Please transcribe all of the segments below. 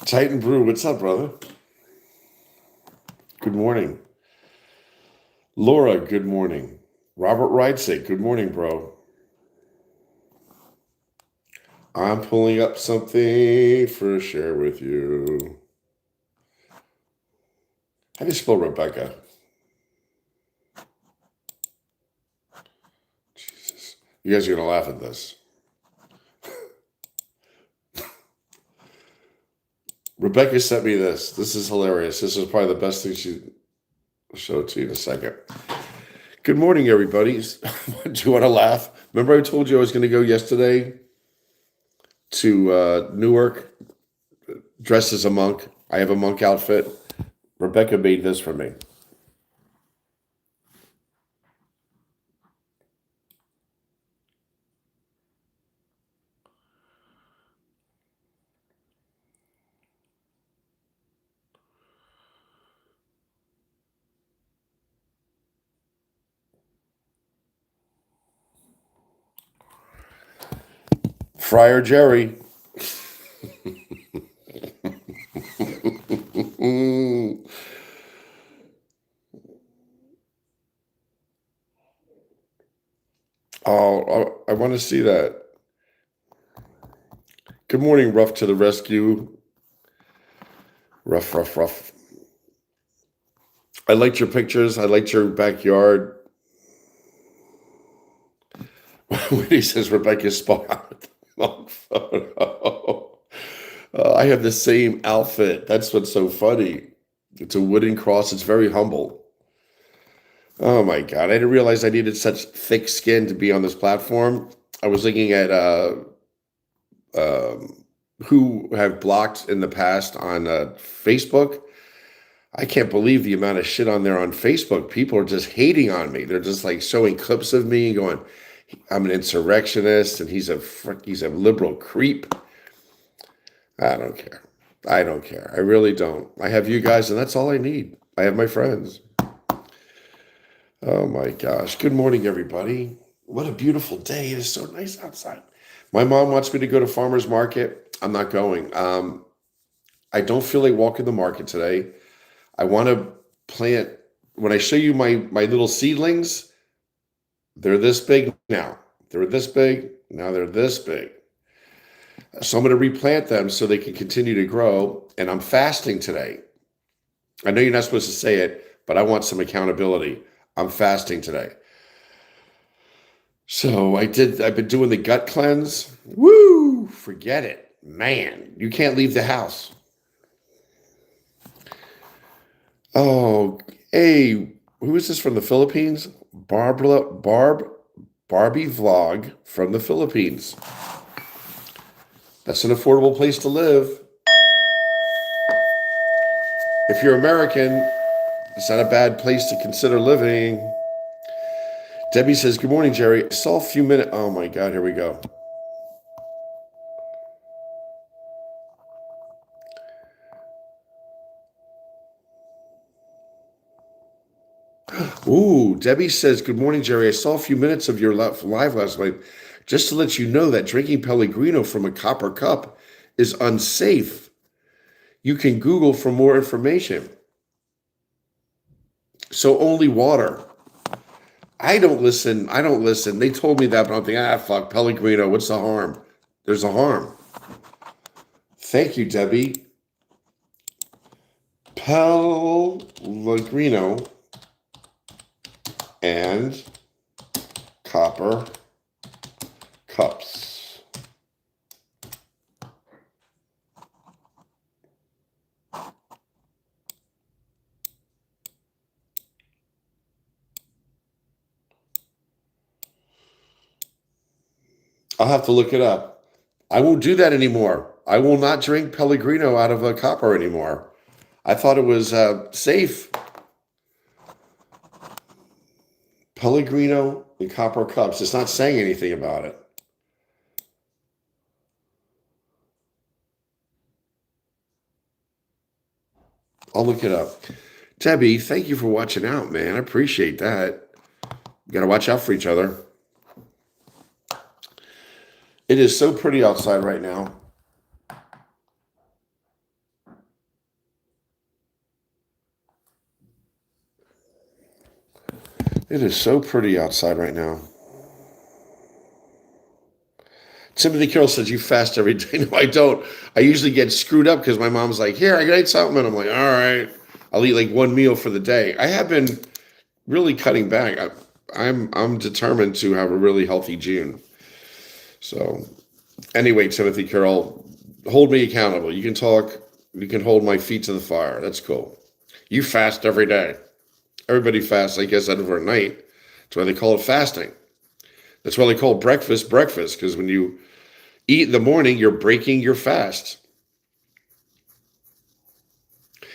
Titan Brew, what's up, brother? Good morning. Laura, good morning. Robert Wrightsay, good morning, bro. I'm pulling up something for share with you. How do you spell Rebecca? Jesus. You guys are going to laugh at this. Rebecca sent me this. This is hilarious. This is probably the best thing she will show it to you in a second. Good morning, everybody. Do you want to laugh? Remember I told you I was going to go yesterday to Newark dressed as a monk? I have a monk outfit. Rebecca made this for me. Friar Jerry. Oh, I want to see that. Good morning, Rough to the rescue. Rough. I liked your pictures. I liked your backyard. When he says Rebecca's spot on the photo. I have the same outfit. That's what's so funny. It's a wooden cross. It's very humble. Oh my God. I didn't realize I needed such thick skin to be on this platform. I was looking at who have blocked in the past on Facebook. I can't believe the amount of shit on there on Facebook. People are just hating on me. They're just like showing clips of me and going, I'm an insurrectionist and he's a liberal creep. I don't care. I don't care. I really don't. I have you guys and that's all I need. I have my friends. Oh my gosh. Good morning, everybody. What a beautiful day. It is so nice outside. My mom wants me to go to farmer's market. I'm not going. I don't feel like walking the market today. I want to plant. When I show you my little seedlings, they're this big now. They were this big. Now they're this big. So I'm going to replant them so they can continue to grow. And I'm fasting today. I know you're not supposed to say it, but I want some accountability. I'm fasting today. So I've been doing the gut cleanse. Woo! Forget it. Man, you can't leave the house. Oh, hey, who is this from the Philippines? Barbie vlog from the Philippines. That's an affordable place to live. If you're American, it's not a bad place to consider living. Debbie says, good morning, Jerry. I saw a few minutes. Oh my God, here we go. Ooh, Debbie says, good morning, Jerry. I saw a few minutes of your live last night. Just to let you know that drinking Pellegrino from a copper cup is unsafe. You can Google for more information. So only water. I don't listen. They told me that, but I'm thinking, fuck, Pellegrino, what's the harm? There's a harm. Thank you, Debbie. Pellegrino and copper cups. I'll have to look it up. I won't do that anymore. I will not drink Pellegrino out of a copper anymore. I thought it was safe. Pellegrino in copper cups. It's not saying anything about it. I'll look it up. Debbie, thank you for watching out, man. I appreciate that. You got to watch out for each other. It is so pretty outside right now. It is so pretty outside right now. Timothy Carroll says, you fast every day. No, I don't. I usually get screwed up because my mom's like, here, I got to eat something. And I'm like, all right. I'll eat like one meal for the day. I have been really cutting back. I'm determined to have a really healthy June. So anyway, Timothy Carroll, hold me accountable. You can talk. You can hold my feet to the fire. That's cool. You fast every day. Everybody fasts, I guess, overnight. That's why they call it fasting. That's why they call breakfast breakfast, because when you eat in the morning, you're breaking your fast.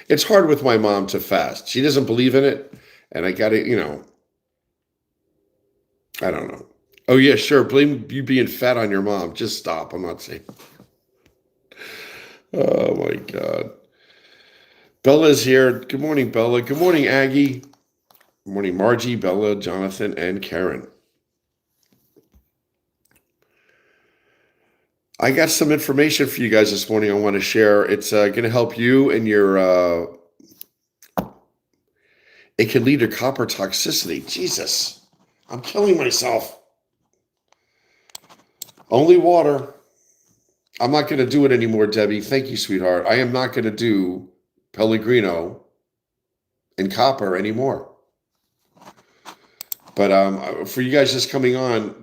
It's hard with my mom to fast. She doesn't believe in it. And I got to, I don't know. Oh, yeah, sure. Blame you being fat on your mom. Just stop. I'm not saying. Oh, my God. Bella's here. Good morning, Bella. Good morning, Aggie. Good morning, Margie, Bella, Jonathan, and Karen. I got some information for you guys this morning I want to share. It's going to help you in your, it can lead to copper toxicity. Jesus, I'm killing myself. Only water. I'm not going to do it anymore, Debbie. Thank you, sweetheart. I am not going to do Pellegrino and copper anymore. But for you guys just coming on,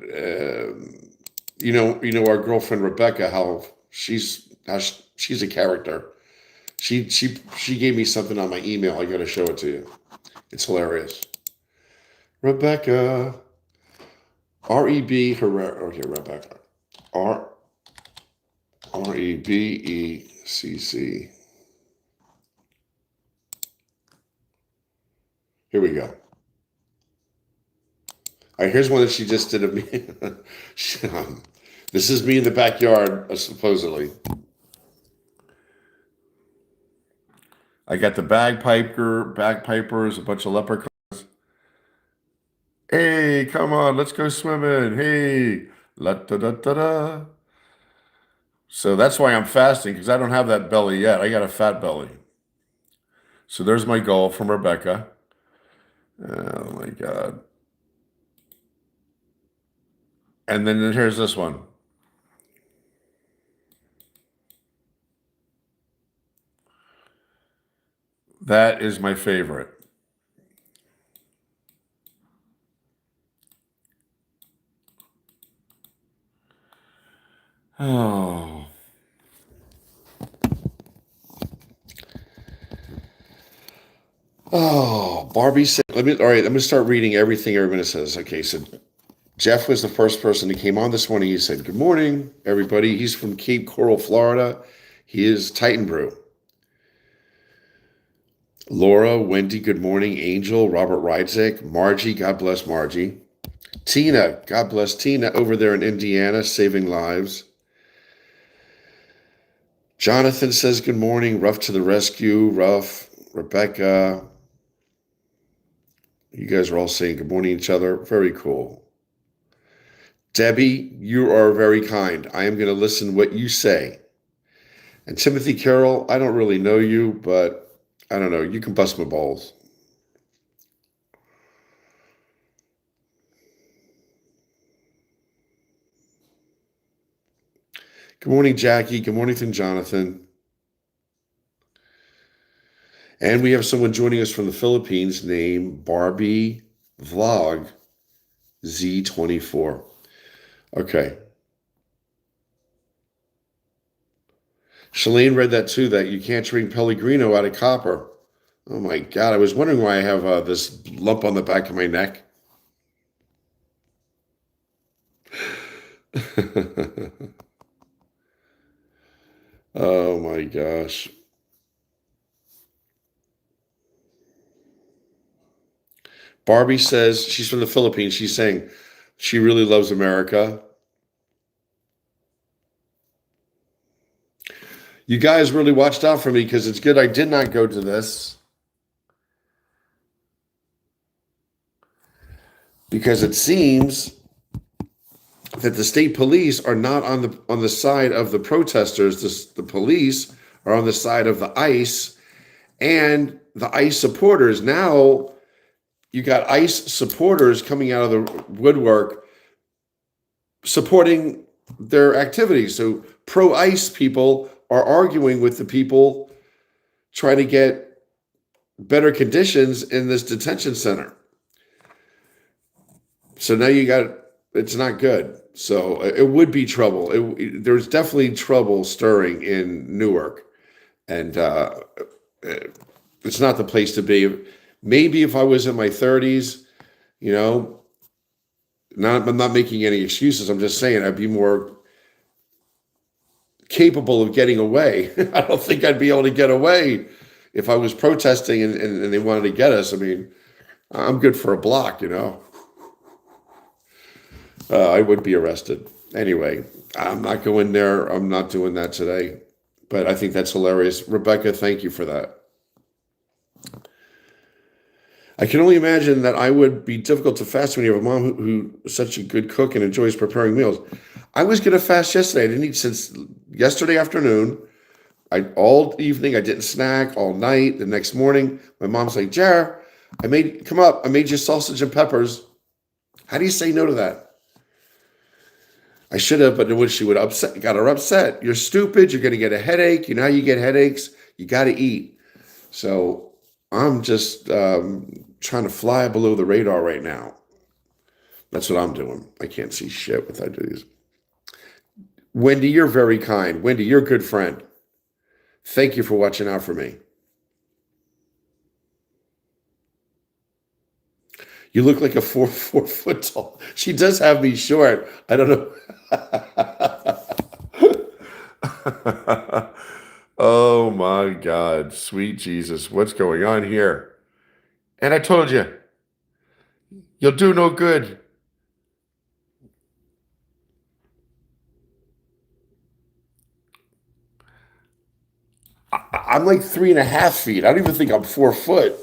you know our girlfriend Rebecca, how she's a character. She gave me something on my email. I got to show it to you. It's hilarious. Rebecca, R-E-B Herrera. Okay, Rebecca, R-E-B-E-C-C. Here we go. All right, here's one that she just did of me. This is me in the backyard, supposedly. I got the bagpipers, a bunch of leprechauns. Hey, come on, let's go swimming. Hey, la da da da da. So that's why I'm fasting, because I don't have that belly yet. I got a fat belly. So there's my goal from Rebecca. Oh my God. And then here's this one. That is my favorite. Oh. Oh, Barbie said, all right, I'm going to start reading everything everybody says. Okay, so Jeff was the first person who came on this morning. He said, good morning, everybody. He's from Cape Coral, Florida. He is Titan Brew. Laura, Wendy, good morning. Angel, Robert Rydzik, Margie, God bless Margie. Tina, God bless Tina over there in Indiana, saving lives. Jonathan says, good morning. Ruff to the rescue. Ruff, Rebecca. You guys are all saying good morning to each other. Very cool. Debbie, you are very kind. I am going to listen what you say. And Timothy Carroll, I don't really know you, but I don't know. You can bust my balls. Good morning, Jackie. Good morning from Jonathan. And we have someone joining us from the Philippines named Barbie Vlog Z24. Okay. Shalane read that too, that you can't drink Pellegrino out of copper. Oh my God. I was wondering why I have this lump on the back of my neck. Oh my gosh. Barbie says she's from the Philippines. She's saying she really loves America. You guys really watched out for me because it's good I did not go to this. Because it seems that the state police are not on the side of the protesters. The police are on the side of the ICE and the ICE supporters. Now You got ICE supporters coming out of the woodwork supporting their activities. So pro-ICE people are arguing with the people trying to get better conditions in this detention center. So now it's not good. So it would be trouble. There's definitely trouble stirring in Newark. And it's not the place to be. Maybe if I was in my 30s, you know, I'm not making any excuses. I'm just saying I'd be more capable of getting away. I don't think I'd be able to get away if I was protesting and they wanted to get us. I mean, I'm good for a block, you know. I would be arrested. Anyway, I'm not going there. I'm not doing that today. But I think that's hilarious. Rebecca, thank you for that. I can only imagine that I would be difficult to fast when you have a mom who's such a good cook and enjoys preparing meals. I was going to fast yesterday. I didn't eat since yesterday afternoon. All evening, I didn't snack all night. The next morning, my mom's like, Jar, I made you sausage and peppers. How do you say no to that? I should have, but then she would got her upset. You're stupid. You're going to get a headache. You know how you get headaches? You got to eat. So I'm just trying to fly below the radar right now. That's what I'm doing. I can't see shit with I do these. Wendy, you're very kind. Wendy, you're a good friend. Thank you for watching out for me. You look like a 4 foot tall. She does have me short. I don't know. Oh my God, sweet Jesus, what's going on here? And I told you, you'll do no good. I'm like 3.5 feet. I don't even think I'm 4 foot.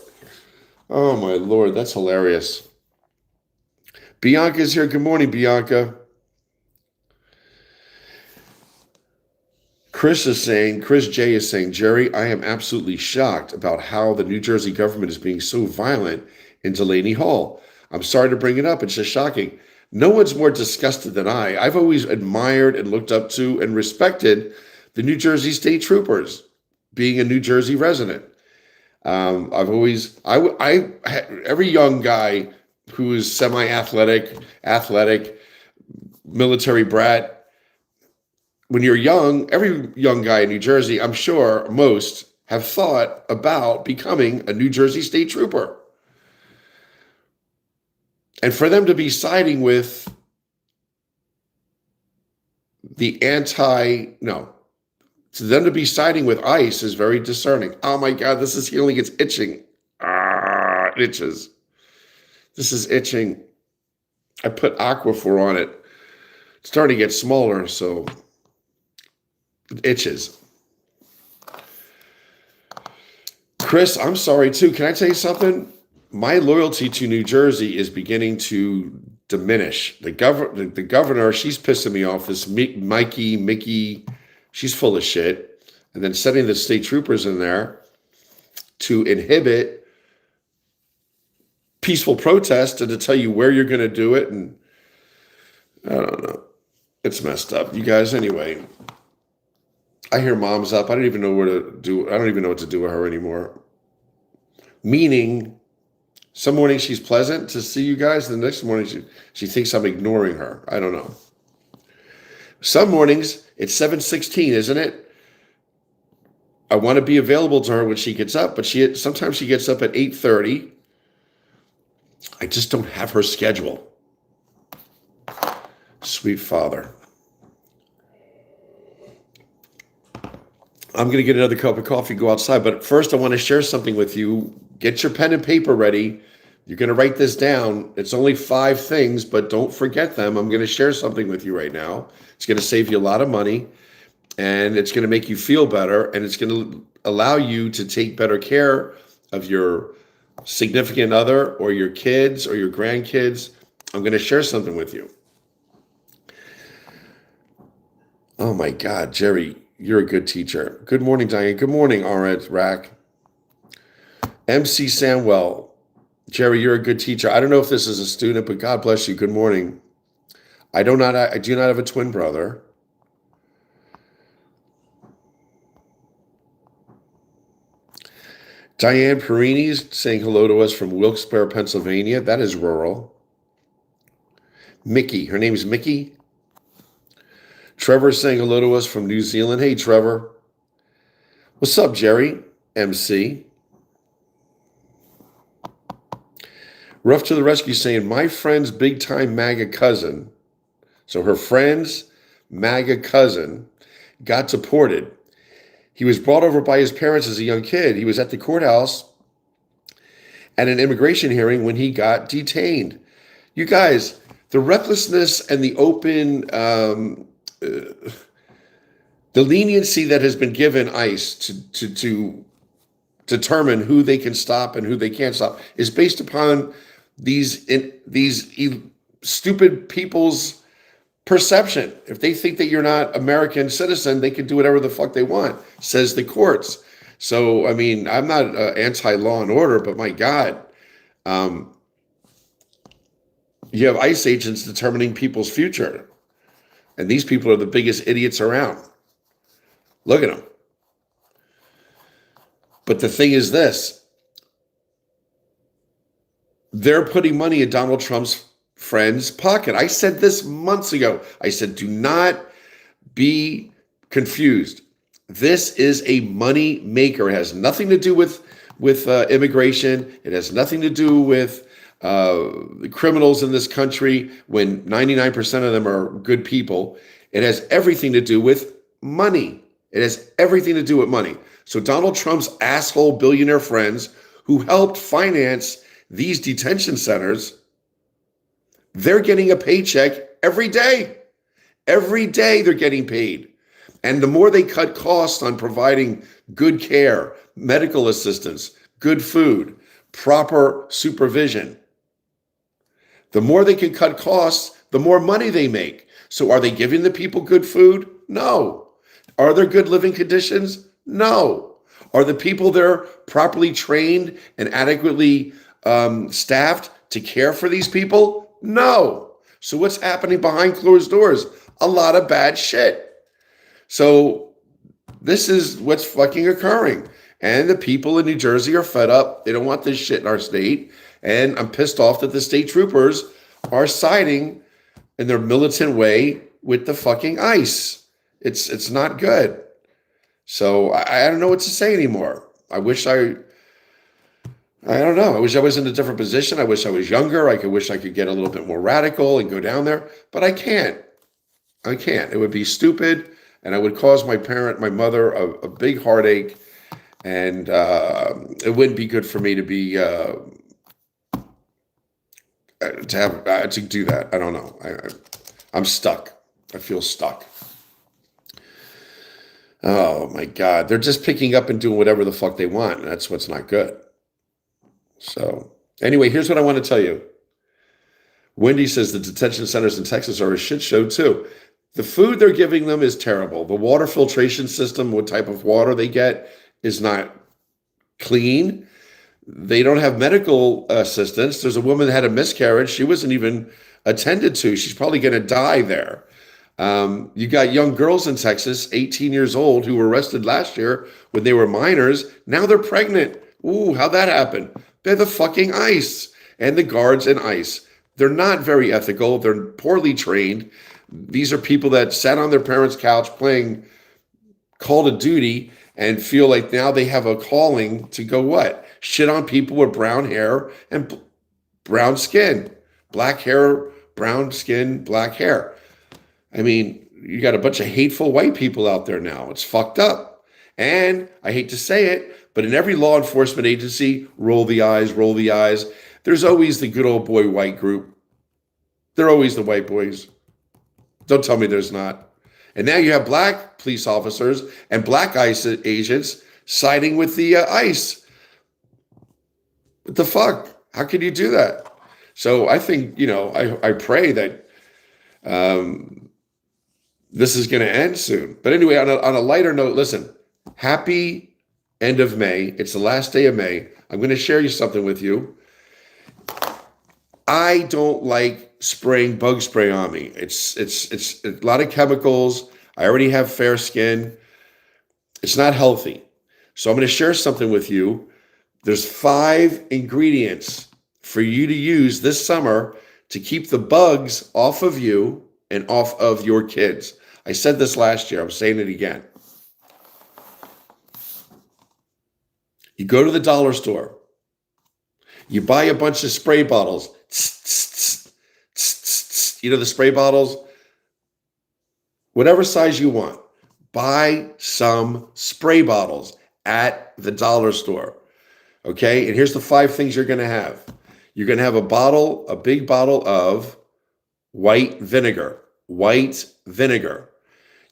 Oh my Lord, that's hilarious. Bianca's here. Good morning, Bianca. Chris J is saying, Jerry, I am absolutely shocked about how the New Jersey government is being so violent in Delaney Hall. I'm sorry to bring it up. It's just shocking. No one's more disgusted than I. I've always admired and looked up to and respected the New Jersey state troopers, being a New Jersey resident. Every young guy who is semi-athletic, military brat, when you're young, every young guy in New Jersey, I'm sure most have thought about becoming a New Jersey state trooper. And for them to be siding with to them to be siding with ICE is very discerning. Oh my God, this is healing. It's itching. It itches. This is itching. I put Aquaphor on it. It's starting to get smaller, so it itches. Chris, I'm sorry too. Can I tell you something? My loyalty to New Jersey is beginning to diminish. The governor, she's pissing me off. This Mickey, she's full of shit. And then sending the state troopers in there to inhibit peaceful protest and to tell you where you're going to do it. And I don't know. It's messed up. You guys, anyway, I hear mom's up. I don't even know what to do with her anymore. Meaning, some morning she's pleasant to see you guys. The next morning she thinks I'm ignoring her. I don't know. Some mornings it's 7:16, isn't it? I want to be available to her when she gets up, but sometimes she gets up at 8:30. I just don't have her schedule. Sweet Father. I'm going to get another cup of coffee, go outside. But first, I want to share something with you. Get your pen and paper ready. You're going to write this down. It's only 5 things, but don't forget them. I'm going to share something with you right now. It's going to save you a lot of money, and it's going to make you feel better, and it's going to allow you to take better care of your significant other or your kids or your grandkids. I'm going to share something with you. Oh, my God, Jerry. You're a good teacher. Good morning, Diane. Good morning, Arad Rack. MC Samwell. Jerry, you're a good teacher. I don't know if this is a student, but God bless you. Good morning. I do not have a twin brother. Diane Perini's saying hello to us from Wilkes-Barre, Pennsylvania. That is rural. Mickey, her name is Mickey. Trevor saying hello to us from New Zealand. Hey, Trevor. What's up, Jerry? MC. Rough to the rescue saying, my friend's big time MAGA cousin. So her friend's MAGA cousin got deported. He was brought over by his parents as a young kid. He was at the courthouse at an immigration hearing when he got detained. You guys, the recklessness and the open, the leniency that has been given ICE to determine who they can stop and who they can't stop is based upon these stupid people's perception. If they think that you're not American citizen, they can do whatever the fuck they want, says the courts. So, I mean, I'm not anti-law and order, but my God, you have ICE agents determining people's future. And these people are the biggest idiots around. Look at them. But the thing is this. They're putting money in Donald Trump's friend's pocket. I said this months ago. I said, do not be confused. This is a money maker. It has nothing to do with immigration. It has nothing to do with the criminals in this country when 99% of them are good people. It has everything to do with money. It has everything to do with money. So Donald Trump's asshole billionaire friends who helped finance these detention centers, they're getting a paycheck every day. Every day they're getting paid. And the more they cut costs on providing good care, medical assistance, good food, proper supervision, the more they can cut costs, the more money they make. So are they giving the people good food? No. Are there good living conditions? No. Are the people there properly trained and adequately staffed to care for these people? No. So what's happening behind closed doors? A lot of bad shit. So this is what's fucking occurring. And the people in New Jersey are fed up. They don't want this shit in our state. And I'm pissed off that the state troopers are siding in their militant way with the fucking ICE. It's not good. So I don't know what to say anymore. I don't know. I wish I was in a different position. I wish I was younger. I wish I could get a little bit more radical and go down there, but I can't. It would be stupid, and I would cause my mother, a big heartache, and it wouldn't be good for me to be to do that. I don't know. I'm stuck. I feel stuck. Oh my God. They're just picking up and doing whatever the fuck they want. And that's what's not good. So anyway, here's what I want to tell you. Wendy says the detention centers in Texas are a shit show too. The food they're giving them is terrible. The water filtration system, what type of water they get, is not clean. They don't have medical assistance. There's a woman that had a miscarriage. She wasn't even attended to. She's probably going to die there. You got young girls in Texas, 18 years old, who were arrested last year when they were minors. Now they're pregnant. Ooh, how'd that happen? They're the fucking ICE and the guards in ICE. They're not very ethical. They're poorly trained. These are people that sat on their parents' couch playing Call of Duty and feel like now they have a calling to go what? Shit on people with brown hair and brown skin. Black hair, brown skin, black hair. I mean, you got a bunch of hateful white people out there now. It's fucked up. And I hate to say it, but in every law enforcement agency, roll the eyes, there's always the good old boy white group. They're always the white boys. Don't tell me there's not. And now you have black police officers and black ICE agents siding with the ICE. What the fuck? How can you do that? So I think, I pray that this is going to end soon. But anyway, on a lighter note, listen, happy end of May. It's the last day of May. I'm going to share you something with you. I don't like spraying bug spray on me. It's a lot of chemicals. I already have fair skin. It's not healthy. So I'm going to share something with you. There's 5 ingredients for you to use this summer to keep the bugs off of you and off of your kids. I said this last year. I'm saying it again. You go to the dollar store. You buy a bunch of spray bottles. You know the spray bottles? Whatever size you want. Buy some spray bottles at the dollar store. Okay? And here's the 5 things you're going to have. You're going to have a big bottle of white vinegar. White vinegar.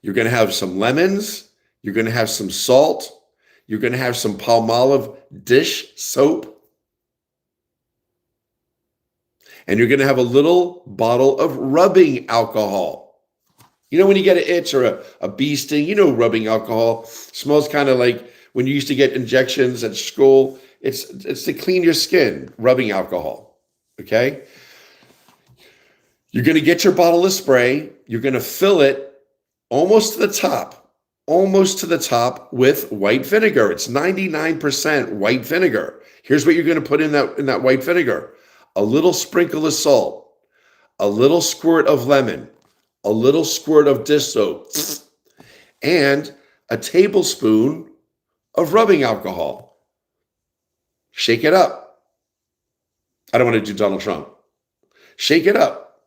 You're going to have some lemons. You're going to have some salt. You're going to have some Palmolive dish soap. And you're going to have a little bottle of rubbing alcohol. You know when you get an itch or a bee sting, you know rubbing alcohol smells kind of like when you used to get injections at school. It's to clean your skin, rubbing alcohol, okay? You're going to get your bottle of spray. You're going to fill it almost to the top with white vinegar. It's 99% white vinegar. Here's what you're going to put in that white vinegar. A little sprinkle of salt, a little squirt of lemon, a little squirt of dish soap, and a tablespoon of rubbing alcohol. Shake it up. I don't want to do Donald Trump. Shake it up.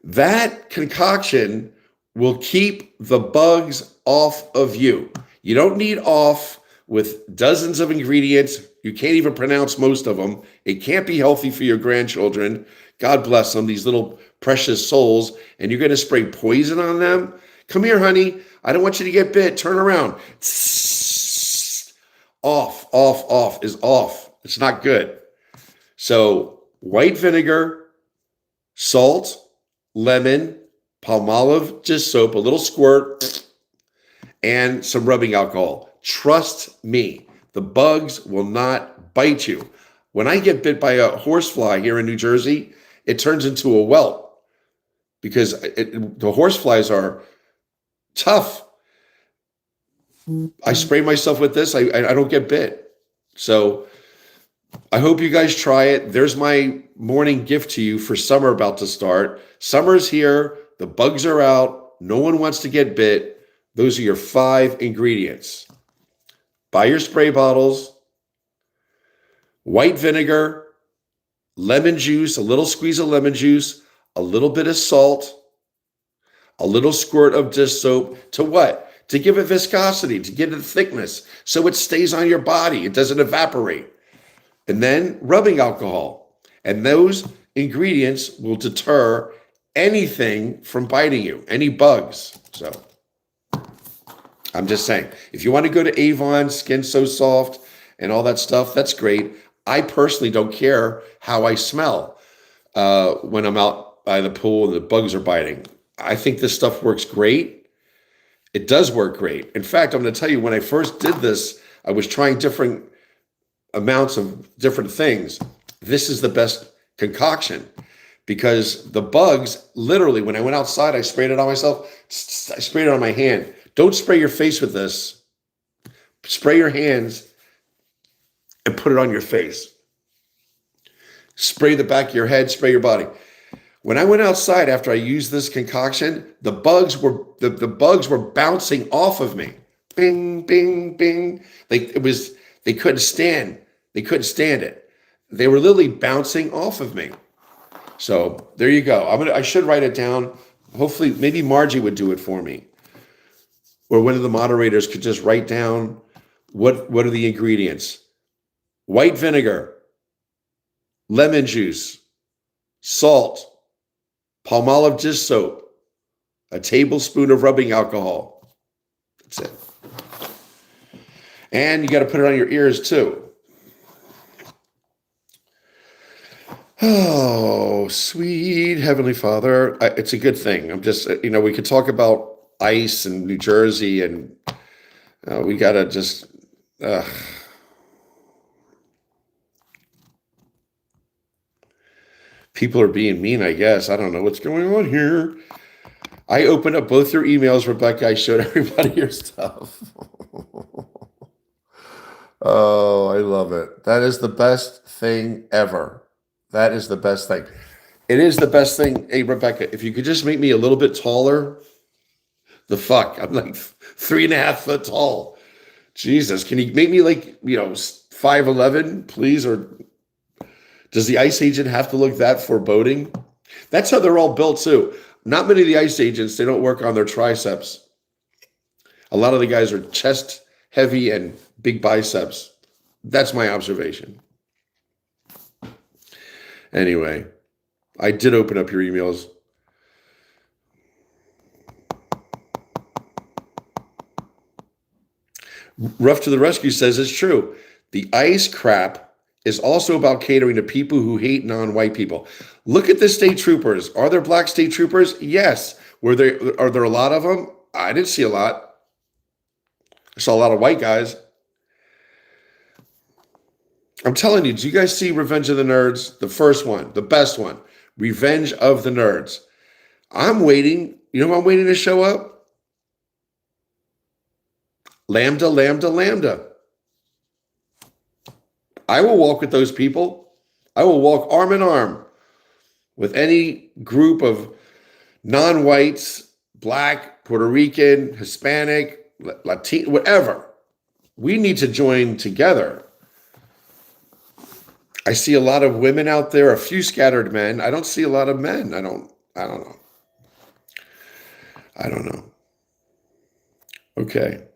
That concoction will keep the bugs off of you. You don't need off with dozens of ingredients. You can't even pronounce most of them. It can't be healthy for your grandchildren. God bless them, these little precious souls. And you're going to spray poison on them? Come here, honey. I don't want you to get bit. Turn around. Off is off. It's not good. So white vinegar, salt, lemon, Palmolive dish soap, a little squirt, and some rubbing alcohol. Trust me, the bugs will not bite you. When I get bit by a horsefly here in New Jersey, it turns into a welt because the horseflies are tough. I spray myself with this. I don't get bit. So I hope you guys try it. There's my morning gift to you for summer about to start. Summer's here. The bugs are out. No one wants to get bit. Those are your 5 ingredients. Buy your spray bottles, white vinegar, lemon juice, a little squeeze of lemon juice, a little bit of salt, a little squirt of dish soap. To what? To give it viscosity, to give it thickness, so it stays on your body. It doesn't evaporate. And then rubbing alcohol. And those ingredients will deter anything from biting you, any bugs. So I'm just saying, if you want to go to Avon, Skin So Soft, and all that stuff, that's great. I personally don't care how I smell when I'm out by the pool and the bugs are biting. I think this stuff works great. It does work great. In fact, I'm going to tell you, when I first did this, I was trying different amounts of different things. This is the best concoction because the bugs, literally, when I went outside, I sprayed it on myself. I sprayed it on my hand. Don't spray your face with this. Spray your hands and put it on your face. Spray the back of your head, spray your body. When I went outside after I used this concoction, the bugs were bouncing off of me. Bing, bing, bing. They couldn't stand it. They were literally bouncing off of me. So there you go. I should write it down. Hopefully, maybe Margie would do it for me. Or one of the moderators could just write down what are the ingredients. White vinegar, lemon juice, salt, Palmolive dish soap, a tablespoon of rubbing alcohol. That's it. And you got to put it on your ears too. Oh, sweet Heavenly Father. It's a good thing. I'm just, we could talk about ice and New Jersey and we got to just, People are being mean, I guess. I don't know what's going on here. I opened up both your emails, Rebecca. I showed everybody your stuff. Oh, I love it. That is the best thing ever. That is the best thing. It is the best thing. Hey, Rebecca, if you could just make me a little bit taller, the fuck. I'm like 3.5 foot tall. Jesus, can you make me like, 5'11", please? Or does the ice agent have to look that foreboding? That's how they're all built too. Not many of the ice agents, they don't work on their triceps. A lot of the guys are chest heavy and big biceps. That's my observation. Anyway, I did open up your emails. Rough to the Rescue says it's true. The ice crap is also about catering to people who hate non-white people. Look at the state troopers. Are there black state troopers? Yes. Are there a lot of them? I didn't see a lot. I saw a lot of white guys. I'm telling you, do you guys see Revenge of the Nerds? The first one, the best one. Revenge of the Nerds. I'm waiting. You know who I'm waiting to show up? Lambda, Lambda, Lambda. I will walk with those people. I will walk arm in arm with any group of non-whites, black, Puerto Rican, Hispanic, Latino, whatever. We need to join together. I see a lot of women out there, a few scattered men. I don't see a lot of men. I don't know. Okay.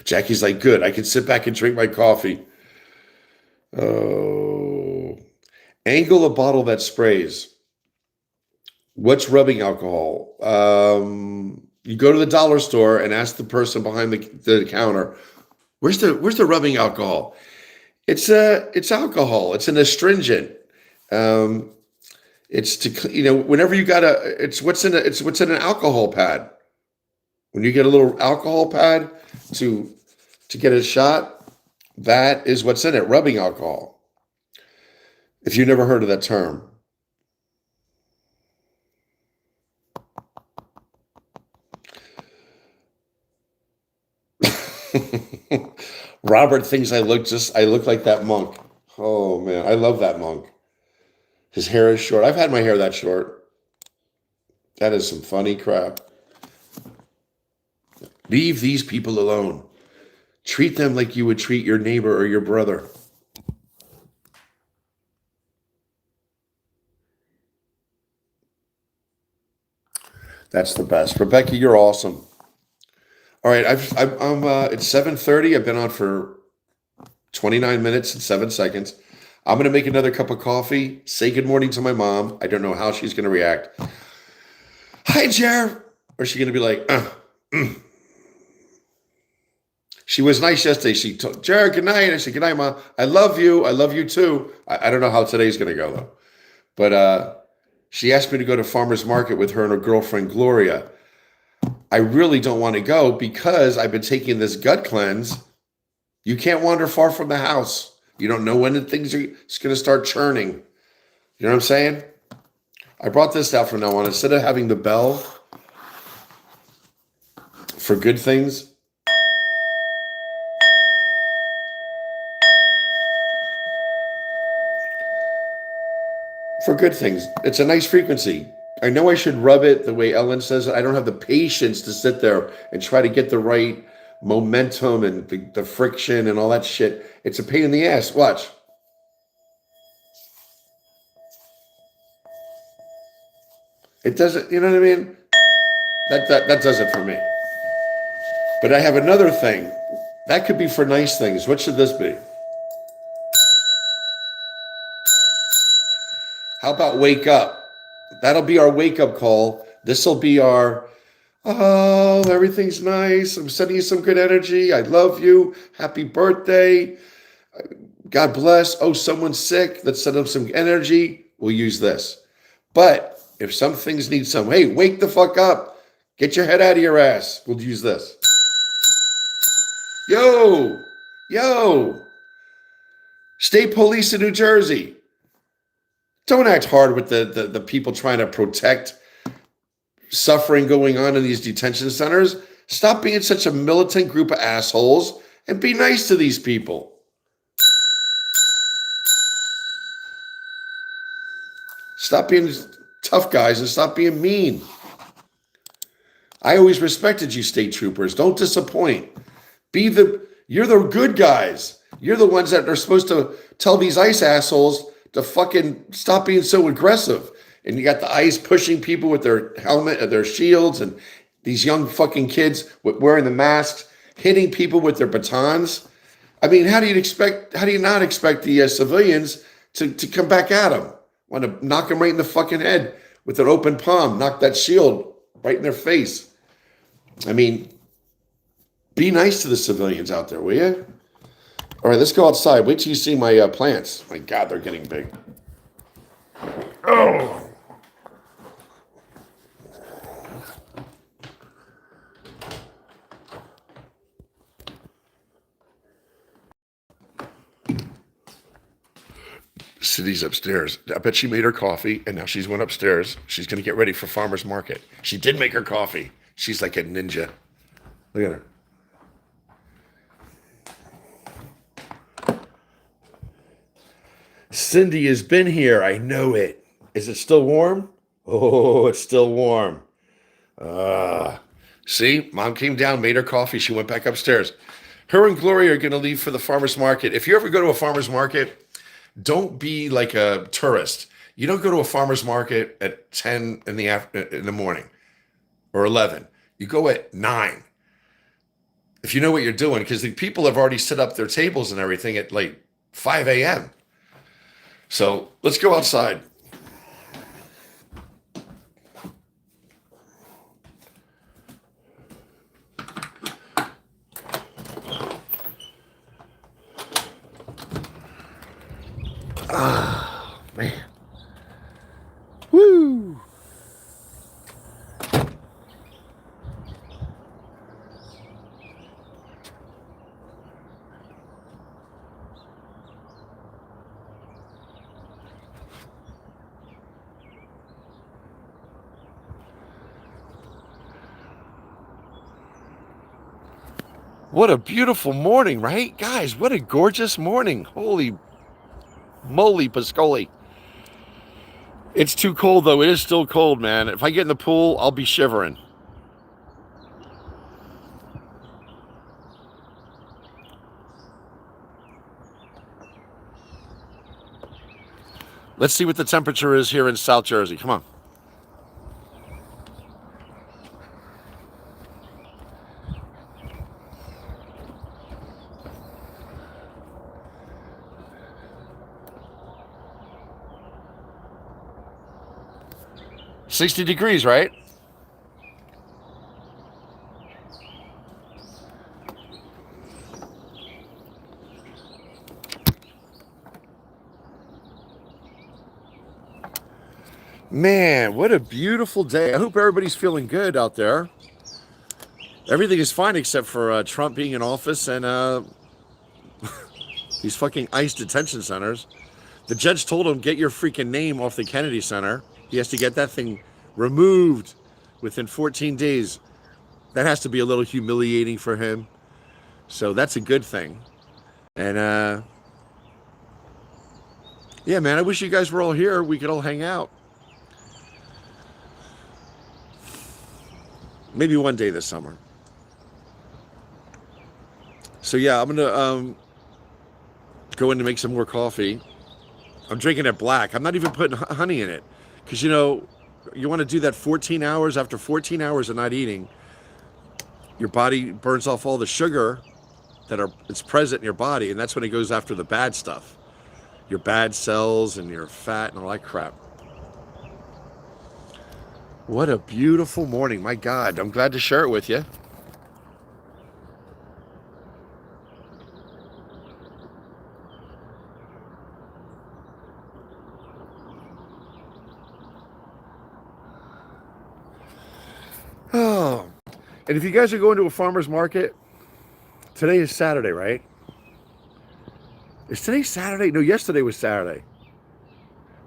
Jackie's like, good. I can sit back and drink my coffee. Oh. Angle a bottle that sprays. What's rubbing alcohol? You go to the dollar store and ask the person behind the counter, where's the rubbing alcohol? It's alcohol. It's an astringent. It's to, whenever you got it's what's in an alcohol pad. When you get a little alcohol pad to get a shot, that is what's in it, rubbing alcohol. If you've never heard of that term. Robert thinks I look like that monk. Oh man, I love that monk. His hair is short. I've had my hair that short. That is some funny crap. Leave these people alone. Treat them like you would treat your neighbor or your brother. That's the best. Rebecca, you're awesome. All right, it's 7:30. I've been on for 29 minutes and 7 seconds. I'm going to make another cup of coffee, say good morning to my mom. I don't know how she's going to react. Hi, Jer. Or is she going to be like, She was nice yesterday. She told Jer, good night. I said, good night, Mom. I love you. I love you too. I don't know how today's going to go, though. But she asked me to go to farmer's market with her and her girlfriend, Gloria. I really don't want to go because I've been taking this gut cleanse. You can't wander far from the house. You don't know when things are going to start churning. You know what I'm saying? I brought this out from now on. Instead of having the bell for good things, it's a nice frequency. I know I should rub it the way Ellen says it. I don't have the patience to sit there and try to get the right momentum and the friction and all that shit. It's a pain in the ass. Watch. It doesn't, you know what I mean? That does it for me. But I have another thing. That could be for nice things. What should this be? How about wake up? That'll be our wake-up call. This'll be our, oh, everything's nice. I'm sending you some good energy. I love you. Happy birthday. God bless. Oh, someone's sick. Let's send them some energy. We'll use this. But if some things need some, hey, wake the fuck up. Get your head out of your ass. We'll use this. Yo. State police in New Jersey. Don't act hard with the people trying to protect suffering going on in these detention centers. Stop being such a militant group of assholes and be nice to these people. Stop being tough guys and stop being mean. I always respected you, state troopers. Don't disappoint. You're the good guys. You're the ones that are supposed to tell these ICE assholes to fucking stop being so aggressive. And you got the ICE pushing people with their helmet and their shields, and these young fucking kids wearing the masks, hitting people with their batons. I mean, how do you not expect the civilians to come back at them? Want to knock them right in the fucking head with an open palm, knock that shield right in their face. I mean, be nice to the civilians out there, will you? All right, let's go outside. Wait till you see my plants. My God, they're getting big. Oh. Cindy's upstairs. I bet she made her coffee, and now she's went upstairs. She's going to get ready for farmer's market. She did make her coffee. She's like a ninja. Look at her. Cindy has been here. I know it. Is it still warm? Oh, it's still warm. See, Mom came down, made her coffee. She went back upstairs. Her and Gloria are going to leave for the farmer's market. If you ever go to a farmer's market, don't be like a tourist. You don't go to a farmer's market at 10 in the morning or 11. You go at 9. If you know what you're doing, because the people have already set up their tables and everything at like 5 a.m. So let's go outside. Ah, man. Woo. What a beautiful morning, right? Guys, what a gorgeous morning. Holy moly, Pascoli. It's too cold, though. It is still cold, man. If I get in the pool, I'll be shivering. Let's see what the temperature is here in South Jersey. Come on. $60 degrees, right? Man, what a beautiful day. I hope everybody's feeling good out there. Everything is fine except for Trump being in office and these fucking ICE detention centers. The judge told him, get your freaking name off the Kennedy Center. He has to get that thing removed within 14 days. That has to be a little humiliating for him. So that's a good thing. And yeah, man, I wish you guys were all here. We could all hang out. Maybe one day this summer. So yeah, I'm gonna go in to make some more coffee. I'm drinking it black. I'm not even putting honey in it, because you know, you want to do that 14 hours. After 14 hours of not eating, your body burns off all the sugar it's present in your body, and that's when it goes after the bad stuff, your bad cells and your fat and all that crap. What a beautiful morning. My God, I'm glad to share it with you. Oh, and if you guys are going to a farmer's market, today is Saturday, right? Is today Saturday? No, yesterday was Saturday.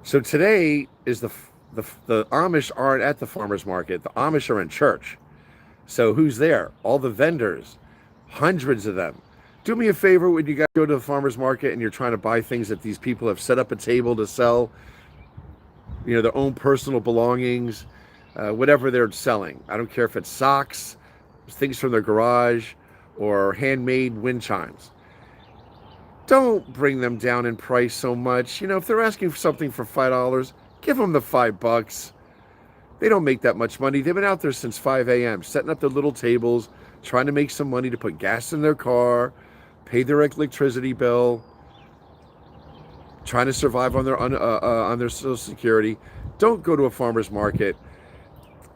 So today is the Amish aren't at the farmers market. The Amish are in church. So who's there? All the vendors, hundreds of them. Do me a favor when you guys go to the farmers market and you're trying to buy things that these people have set up a table to sell, their own personal belongings, whatever they're selling. I don't care if it's socks, things from their garage, or handmade wind chimes. Don't bring them down in price so much. If they're asking for something for $5, give them the $5. They don't make that much money. They've been out there since 5 a.m. setting up their little tables, trying to make some money to put gas in their car, pay their electricity bill, trying to survive on their Social Security. Don't go to a farmer's market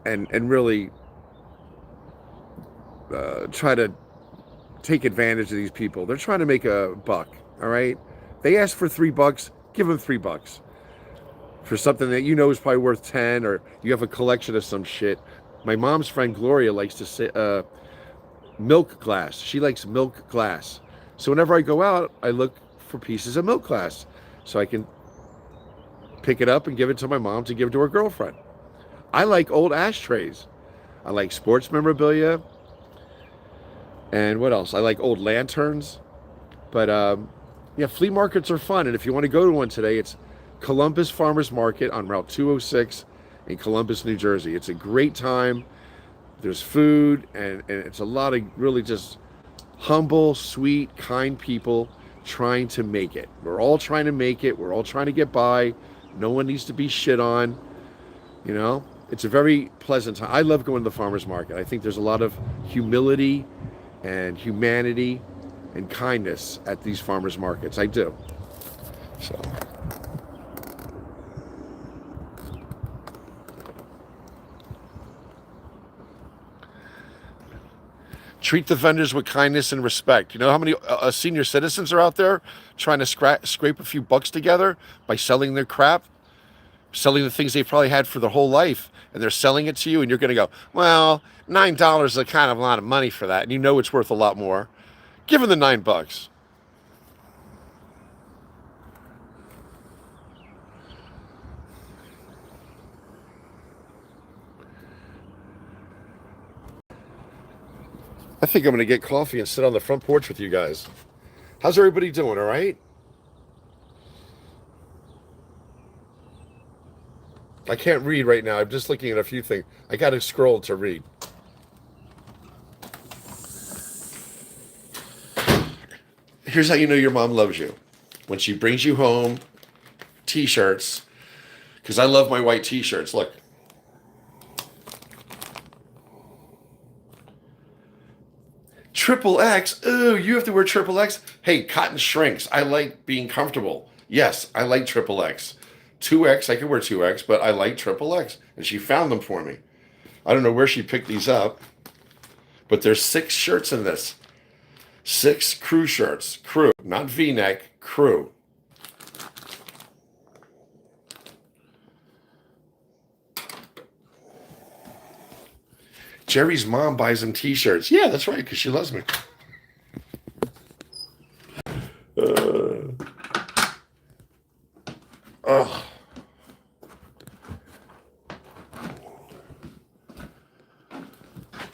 and really try to take advantage of these people. They're trying to make a buck. All right, they ask for $3. Give them $3 for something that is probably worth 10, or you have a collection of some shit. My mom's friend Gloria likes to say milk glass. She likes milk glass. So whenever I go out, I look for pieces of milk glass so I can pick it up and give it to my mom to give to her girlfriend. I like old ashtrays. I like sports memorabilia. And what else? I like old lanterns. But yeah, flea markets are fun. And if you want to go to one today, it's Columbus Farmers Market on Route 206 in Columbus, New Jersey. It's a great time. There's food, and it's a lot of really just humble, sweet, kind people trying to make it. We're all trying to make it. We're all trying to get by. No one needs to be shit on. It's a very pleasant time. I love going to the farmers market. I think there's a lot of humility and humanity and kindness at these farmers markets. I do. So. Treat the vendors with kindness and respect. You know how many senior citizens are out there trying to scrape a few bucks together by selling their crap, selling the things they've probably had for their whole life, and they're selling it to you, and you're going to go, well, $9 is a kind of a lot of money for that, and it's worth a lot more. Give them the $9. I think I'm going to get coffee and sit on the front porch with you guys. How's everybody doing, all right? I can't read right now. I'm just looking at a few things. I got to scroll to read. Here's how you know your mom loves you. When she brings you home t-shirts, because I love my white t-shirts. Look. Triple X. Ooh, you have to wear triple X. Hey, cotton shrinks. I like being comfortable. Yes, I like triple X. 2X, I could wear 2X, but I like triple X. And she found them for me. I don't know where she picked these up, but there's 6 shirts in this. 6 crew shirts. Crew, not V-neck, crew. Jerry's mom buys him t-shirts. Yeah, that's right, because she loves me.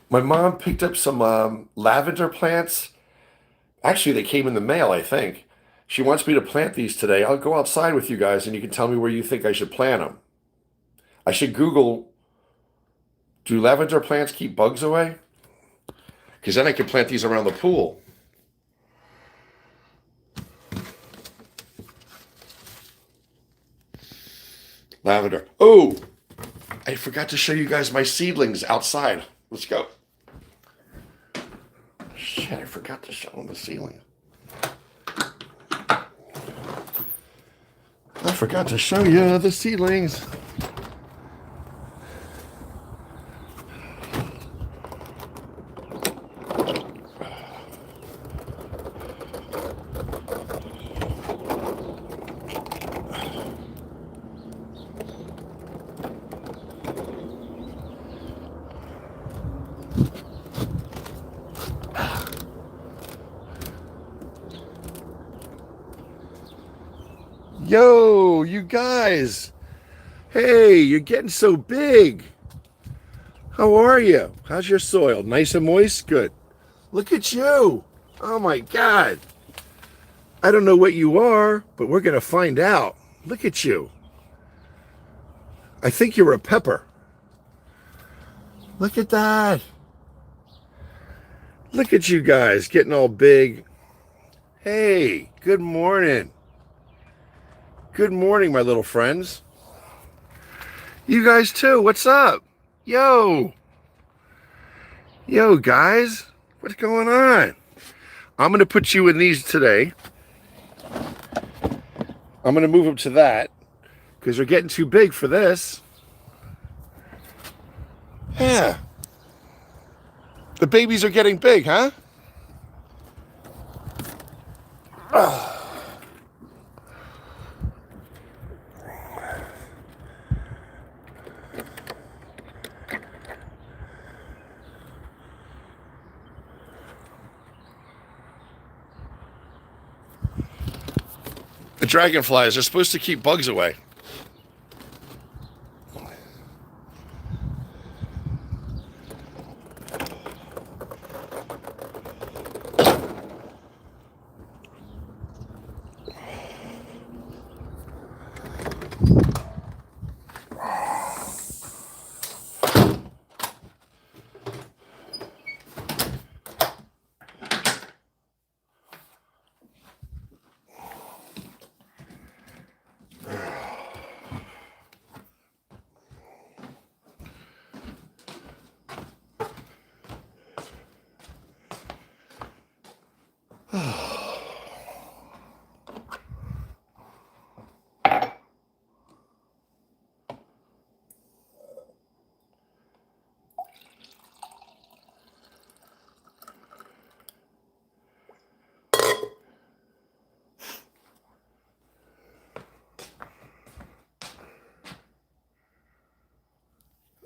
My mom picked up some lavender plants. Actually, they came in the mail, I think. She wants me to plant these today. I'll go outside with you guys, and you can tell me where you think I should plant them. I should Google, do lavender plants keep bugs away? Because then I can plant these around the pool. Lavender. Oh, I forgot to show you guys my seedlings outside. Let's go. Shit, I forgot to show them the seedlings. I forgot to show you the seedlings. Yo, you guys. Hey, you're getting so big. How are you? How's your soil? Nice and moist? Good. Look at you. Oh my God. I don't know what you are, but we're going to find out. Look at you. I think you're a pepper. Look at that. Look at you guys getting all big. Hey, good morning. Good morning, my little friends. You guys too. What's up? Yo. Yo, guys. What's going on? I'm going to put you in these today. I'm going to move them to that because they're getting too big for this. Yeah. The babies are getting big, huh? The dragonflies are supposed to keep bugs away.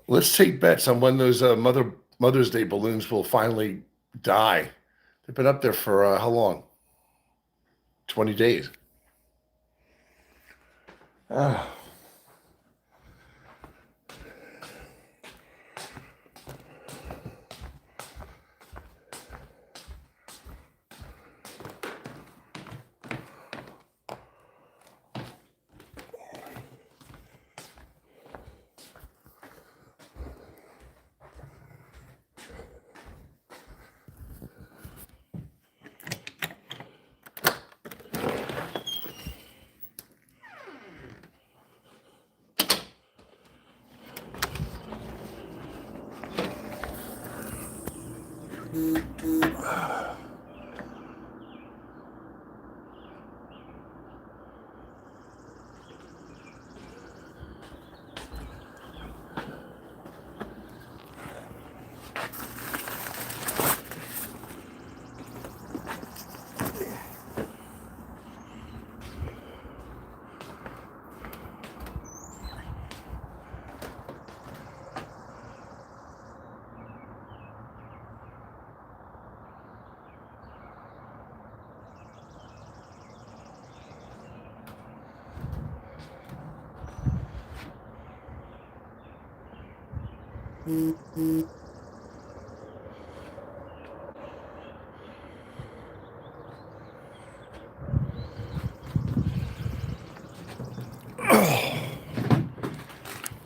Let's take bets on when those Mother's Day balloons will finally die. They've been up there for how long? 20 days. Ah.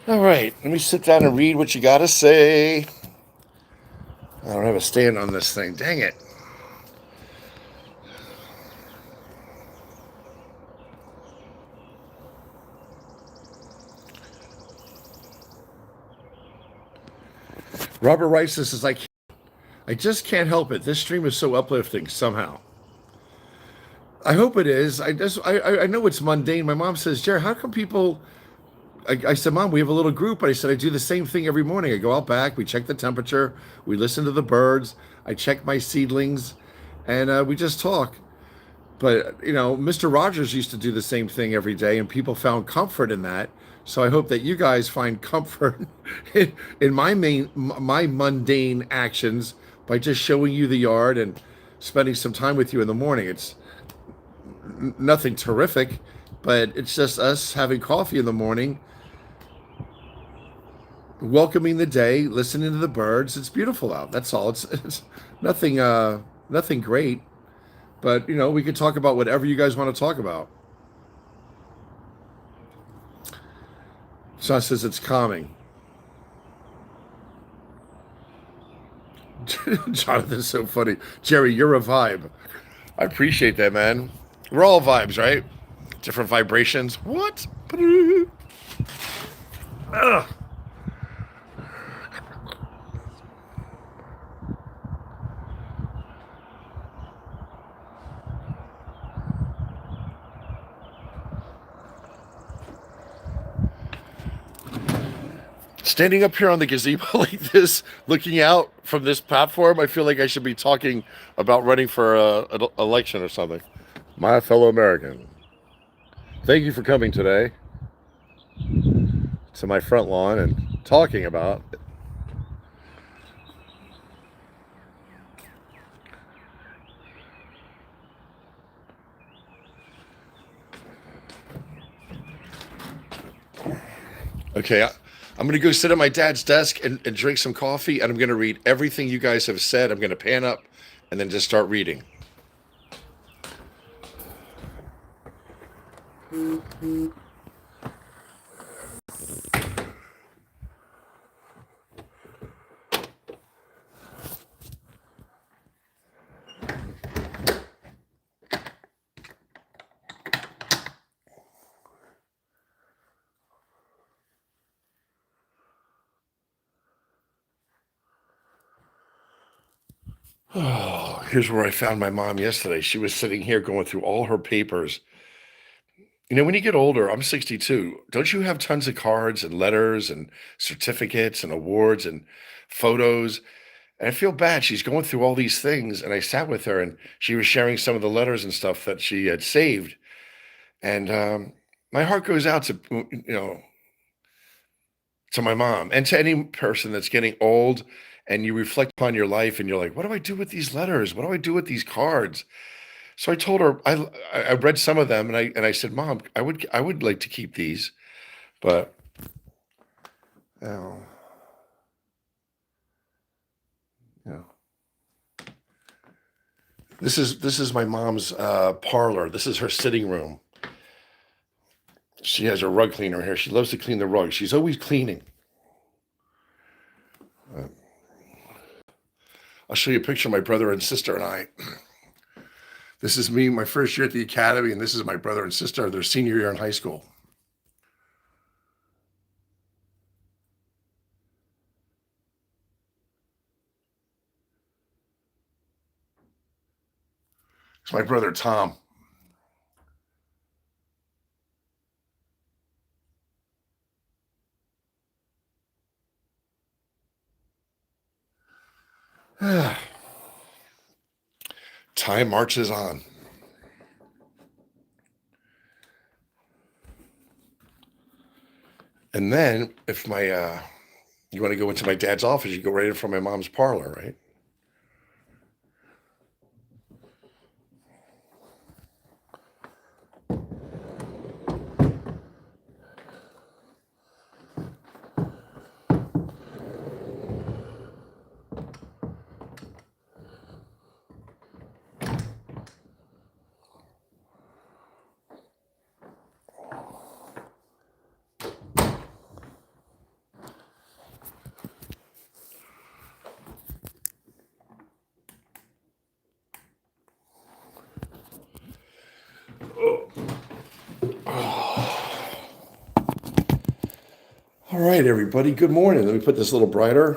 All right, let me sit down and read what you got to say. I don't have a stand on this thing. Dang it. Robert writes this is like, I just can't help it. This stream is so uplifting somehow. I hope it is. I know it's mundane. My mom says, Jared, how come people I said, Mom, we have a little group. But I said, I do the same thing every morning. I go out back, we check the temperature, we listen to the birds, I check my seedlings, and we just talk. But, Mr. Rogers used to do the same thing every day, and people found comfort in that. So I hope that you guys find comfort in my mundane actions by just showing you the yard and spending some time with you in the morning. It's nothing terrific. but it's just us having coffee in the morning, welcoming the day, listening to the birds. It's beautiful out. That's all. It's nothing nothing great, but we could talk about whatever you guys want to talk about. Sean says it's calming. Jonathan's so funny. Jerry, you're a vibe. I appreciate that, man. We're all vibes, right? Different vibrations. What? Ugh. Standing up here on the gazebo like this, looking out from this platform, I feel like I should be talking about running for an election or something. My fellow American, thank you for coming today to my front lawn and talking about. Okay, I'm going to go sit at my dad's desk and drink some coffee, and I'm going to read everything you guys have said. I'm going to pan up and then just start reading. Oh, here's where I found my mom yesterday. She was sitting here going through all her papers. When you get older, I'm 62. Don't you have tons of cards and letters and certificates and awards and photos? And I feel bad. She's going through all these things. And I sat with her and she was sharing some of the letters and stuff that she had saved. And my heart goes out to my mom and to any person that's getting old and you reflect upon your life and you're like, what do I do with these letters? What do I do with these cards? So I told her I read some of them and I said, Mom, I would like to keep these, but oh, you know, this is my mom's parlor. This is her sitting room. She has a rug cleaner here. She loves to clean the rug. She's always cleaning. Uh, I'll show you a picture of my brother and sister and I. This is me, my first year at the academy, and this is my brother and sister, their senior year in high school. It's my brother Tom. Time marches on. And then if you want to go into my dad's office, you go right in from my mom's parlor, right? All right, everybody. Good morning. Let me put this a little brighter.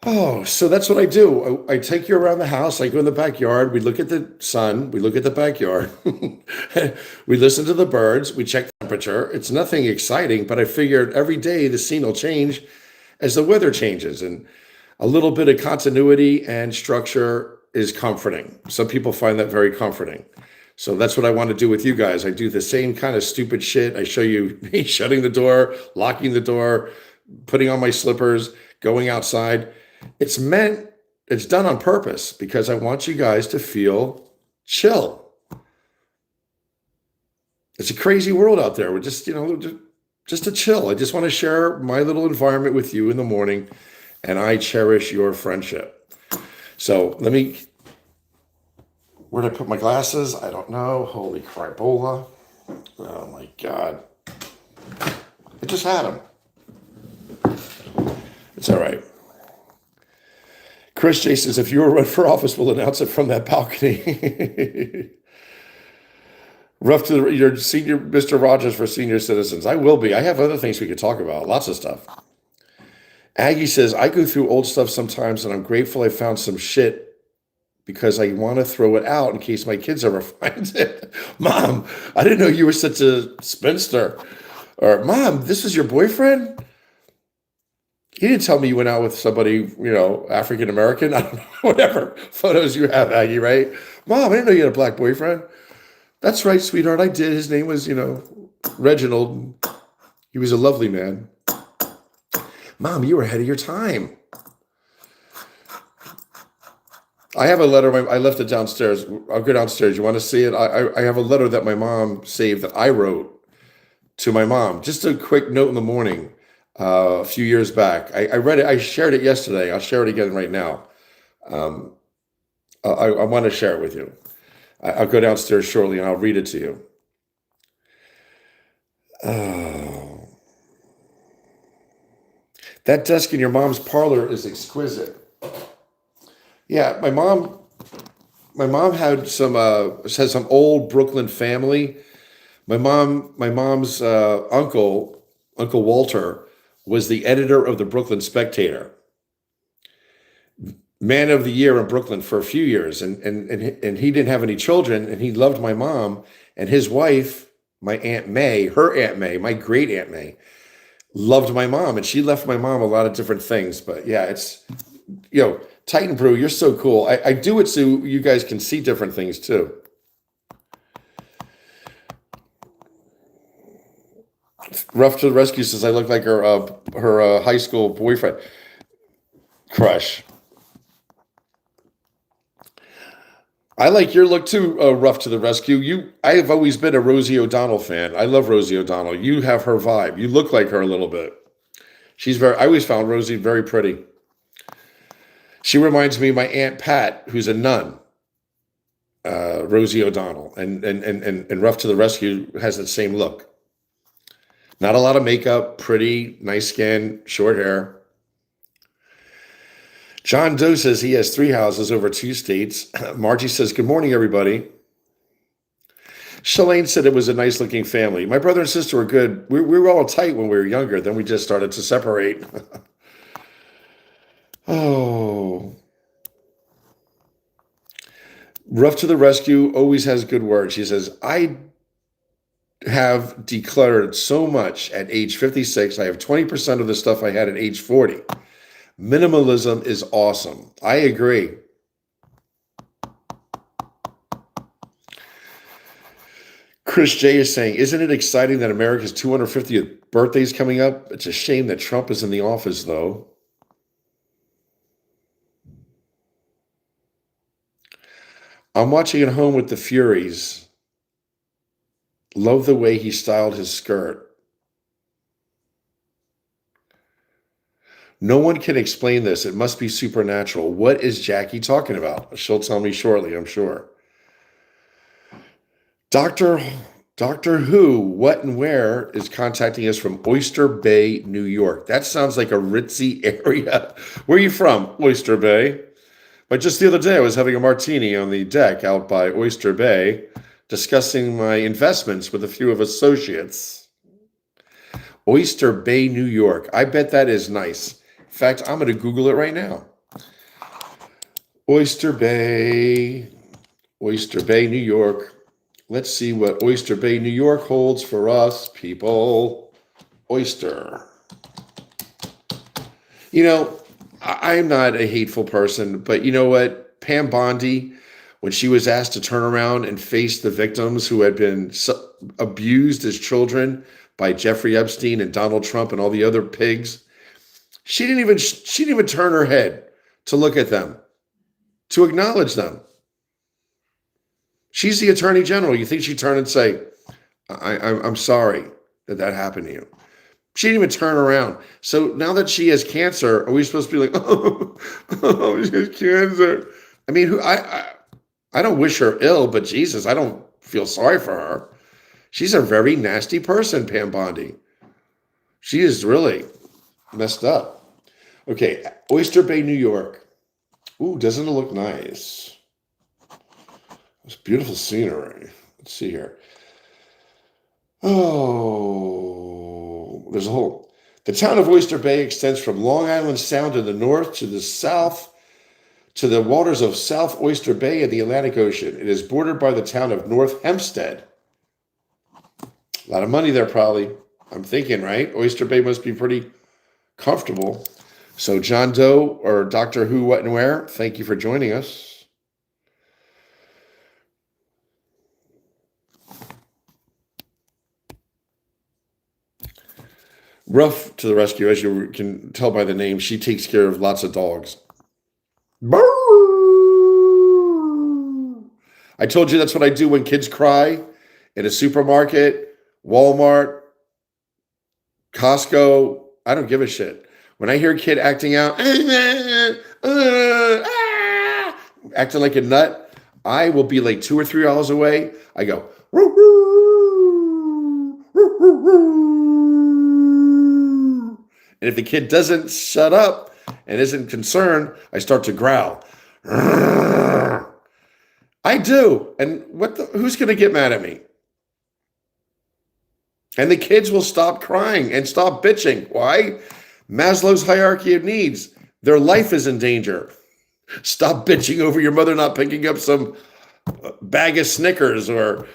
Oh, so that's what I do. I take you around the house. I go in the backyard. We look at the sun. We look at the backyard. We listen to the birds. We check temperature. It's nothing exciting, but I figured every day the scene will change as the weather changes. And a little bit of continuity and structure is comforting. Some people find that very comforting. So that's what I want to do with you guys. I do the same kind of stupid shit. I show you me shutting the door, locking the door, putting on my slippers, going outside. It's done on purpose because I want you guys to feel chill. It's a crazy world out there. We're just, just to chill. I just want to share my little environment with you in the morning, and I cherish your friendship. So where did I put my glasses? I don't know. Holy crapola. Oh my God. I just had them. It's all right. Chris J says, if you were run for office, we'll announce it from that balcony. Rough to your senior, Mr. Rogers for senior citizens. I will be. I have other things we could talk about. Lots of stuff. Aggie says, I go through old stuff sometimes, and I'm grateful I found some shit because I want to throw it out in case my kids ever find it. Mom, I didn't know you were such a spinster. Or, Mom, this is your boyfriend? He didn't tell me you went out with somebody, African American. I don't know, whatever photos you have, Aggie, right? Mom, I didn't know you had a black boyfriend. That's right, sweetheart. I did. His name was, Reginald. He was a lovely man. Mom, you were ahead of your time. I have a letter. I left it downstairs. I'll go downstairs. You want to see it? I have a letter that my mom saved that I wrote to my mom. Just a quick note in the morning a few years back. I read it. I shared it yesterday. I'll share it again right now. I want to share it with you. I'll go downstairs shortly and I'll read it to you. Oh. That desk in your mom's parlor is exquisite. Yeah, my mom had has some old Brooklyn family. My mom's Uncle Walter, was the editor of the Brooklyn Spectator, man of the year in Brooklyn for a few years, and he didn't have any children, and he loved my mom and his wife, my Aunt May, my great Aunt May, loved my mom, and she left my mom a lot of different things. But yeah, it's Titan Brew, you're so cool. I do it so you guys can see different things too. Rough to the Rescue says I look like her high school boyfriend crush. I like your look too, Rough to the Rescue. I have always been a Rosie O'Donnell fan. I love Rosie O'Donnell. You have her vibe. You look like her a little bit. I always found Rosie very pretty. She reminds me of my Aunt Pat, who's a nun, Rosie O'Donnell, and Rough to the Rescue has that same look. Not a lot of makeup, pretty, nice skin, short hair. John Doe says he has 3 houses over 2 states. Margie says, good morning, everybody. Shalane said it was a nice looking family. My brother and sister were good. We were all tight when we were younger. Then we just started to separate. Oh. Rough to the Rescue always has good words. She says, I have decluttered so much at age 56. I have 20% of the stuff I had at age 40. Minimalism is awesome. I agree. Chris J is saying, isn't it exciting that America's 250th birthday is coming up? It's a shame that Trump is in the office, though. I'm watching at home with the Furies. Love the way he styled his skirt. No one can explain this. It must be supernatural. What is Jackie talking about? She'll tell me shortly, I'm sure. Doctor Who, what and where, is contacting us from Oyster Bay, New York. That sounds like a ritzy area. Where are you from, Oyster Bay? But just the other day, I was having a martini on the deck out by Oyster Bay, discussing my investments with a few of associates. Oyster Bay, New York. I bet that is nice. In fact, I'm going to Google it right now. Oyster Bay, New York. Let's see what Oyster Bay, New York holds for us people. Oyster. I'm not a hateful person, but you know what? Pam Bondi, when she was asked to turn around and face the victims who had been abused as children by Jeffrey Epstein and Donald Trump and all the other pigs, she didn't even turn her head to look at them, to acknowledge them. She's the Attorney General. You think she'd turn and say, I'm sorry that happened to you. She didn't even turn around. So now that she has cancer, are we supposed to be like, oh, she has cancer? I mean, I don't wish her ill, but Jesus, I don't feel sorry for her. She's a very nasty person, Pam Bondi. She is really messed up. Okay, Oyster Bay, New York. Ooh, doesn't it look nice? It's beautiful scenery. Let's see here. Oh, there's a whole. The town of Oyster Bay extends from Long Island Sound in the north to the south to the waters of South Oyster Bay and the Atlantic Ocean. It is bordered by the town of North Hempstead. A lot of money there, probably. I'm thinking, right? Oyster Bay must be pretty comfortable. So, John Doe or Doctor Who, What and Where, thank you for joining us. Ruff to the rescue, as you can tell by the name. She takes care of lots of dogs. I told you that's what I do when kids cry in a supermarket, Walmart, Costco. I don't give a shit. When I hear a kid acting out, acting like a nut, I will be like 2 or 3 hours away. I go, and if the kid doesn't shut up and isn't concerned, I start to growl. I do. And who's going to get mad at me? And the kids will stop crying and stop bitching. Why? Maslow's hierarchy of needs. Their life is in danger. Stop bitching over your mother not picking up some bag of Snickers or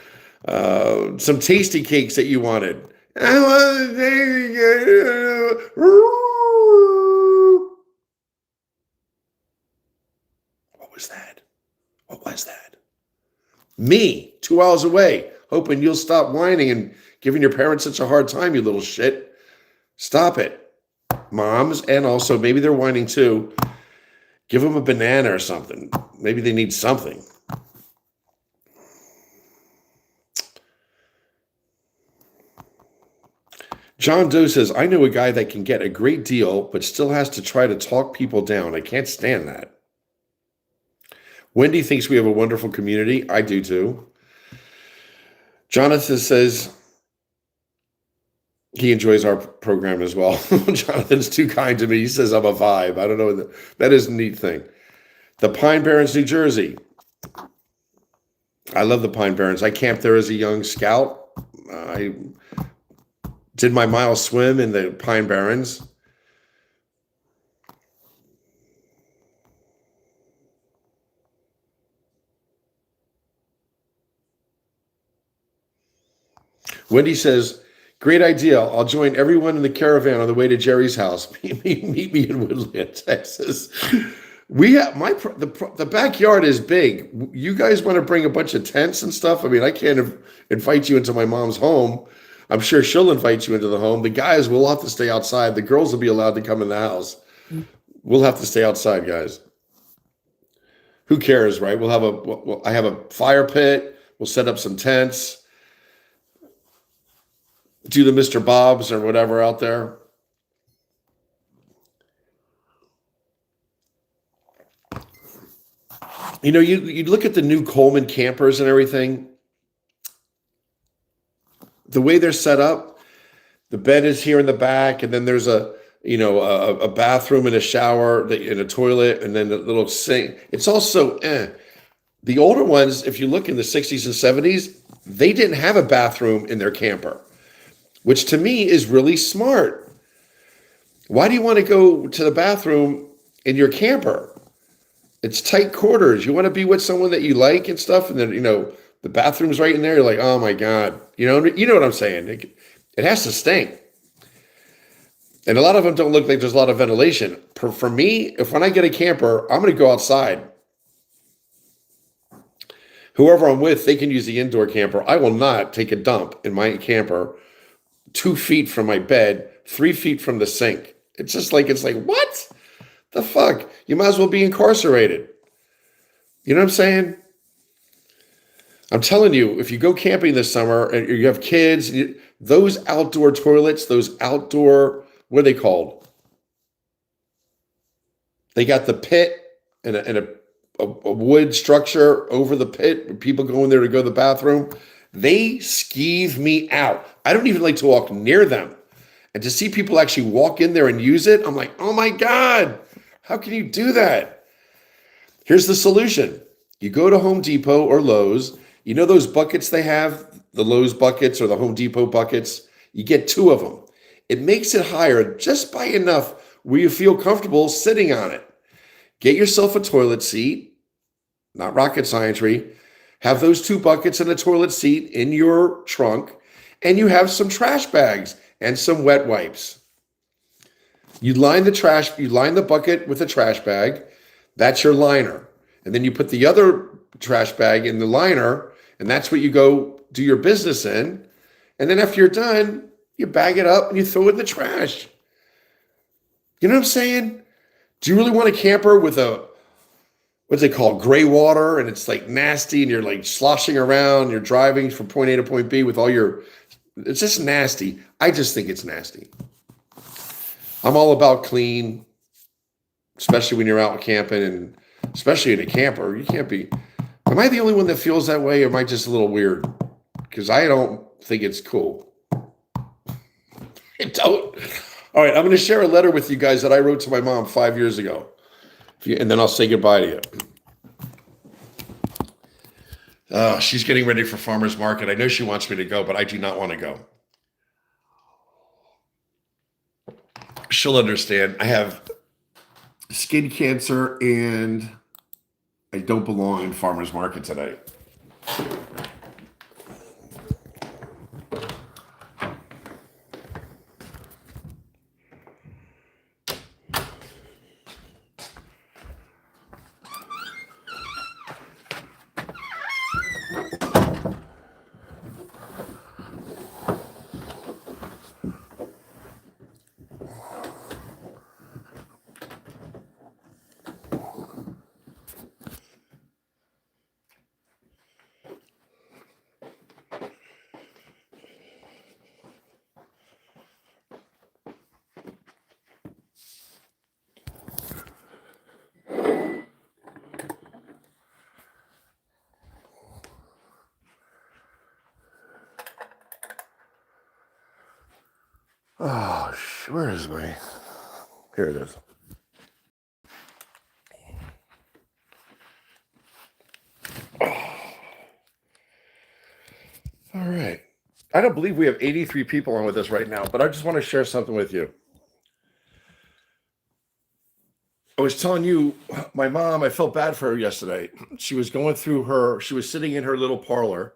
some tasty cakes that you wanted. I want a tasty cake. What was that? What was that? Me, 2 hours away, hoping you'll stop whining and giving your parents such a hard time, you little shit. Stop it. Moms, and also maybe they're whining too. Give them a banana or something. Maybe they need something. John Doe says, I know a guy that can get a great deal, but still has to try to talk people down. I can't stand that. Wendy thinks we have a wonderful community. I do too. Jonathan says he enjoys our program as well. Jonathan's too kind to me. He says I'm a vibe. I don't know. That is a neat thing. The Pine Barrens, New Jersey. I love the Pine Barrens. I camped there as a young scout. I did my mile swim in the Pine Barrens. Wendy says, great idea. I'll join everyone in the caravan on the way to Jerry's house. Meet me in Woodland, Texas. We have the backyard is big. You guys want to bring a bunch of tents and stuff? I mean, I can't invite you into my mom's home. I'm sure she'll invite you into the home. The guys will have to stay outside. The girls will be allowed to come in the house. We'll have to stay outside, guys. Who cares, right? I have a fire pit. We'll set up some tents. Do the Mr. Bob's or whatever out there. You know, you look at the new Coleman campers and everything. The way they're set up, the bed is here in the back, and then there's a bathroom and a shower and a toilet, and then the little sink. It's also the older ones. If you look in the 60s and 70s, they didn't have a bathroom in their camper, which to me is really smart. Why do you want to go to the bathroom in your camper? It's tight quarters. You want to be with someone that you like and stuff, and then the bathroom's right in there. You're like, oh my God, you know what I'm saying? It has to stink, and a lot of them don't look like there's a lot of ventilation. For me, when I get a camper, I'm going to go outside. Whoever I'm with, they can use the indoor camper. I will not take a dump in my camper 2 feet from my bed, 3 feet from the sink. It's like, what the fuck? You might as well be incarcerated. You know what I'm saying? I'm telling you, if you go camping this summer and you have kids, those outdoor toilets, those outdoor, what are they called? They got the pit and a wood structure over the pit where people go in there to go to the bathroom. They skeeve me out. I don't even like to walk near them. And to see people actually walk in there and use it, I'm like, oh my God, how can you do that? Here's the solution. You go to Home Depot or Lowe's, you know those buckets they have, the Lowe's buckets or the Home Depot buckets? You get two of them. It makes it higher just by enough where you feel comfortable sitting on it. Get yourself a toilet seat, not rocket science. Have those two buckets and a toilet seat in your trunk, and you have some trash bags and some wet wipes. You line the bucket with a trash bag. That's your liner. And then you put the other trash bag in the liner, and that's what you go do your business in. And then after you're done, you bag it up and you throw it in the trash. You know what I'm saying? Do you really want a camper with what's it called, gray water, and it's like nasty, and you're like sloshing around, you're driving from point A to point B with it's just nasty. I just think it's nasty. I'm all about clean, especially when you're out camping, and especially in a camper. You can't be. Am I the only one that feels that way, or am I just a little weird? Because I don't think it's cool. I don't. All right, I'm going to share a letter with you guys that I wrote to my mom 5 years ago. And then I'll say goodbye to you. She's getting ready for farmer's market. I know she wants me to go, but I do not want to go. She'll understand. I have skin cancer and I don't belong in farmer's market today. Oh, where is my? Here it is. All right. I don't believe we have 83 people on with us right now, but I just want to share something with you. I was telling you, my mom, I felt bad for her yesterday. She was she was sitting in her little parlor,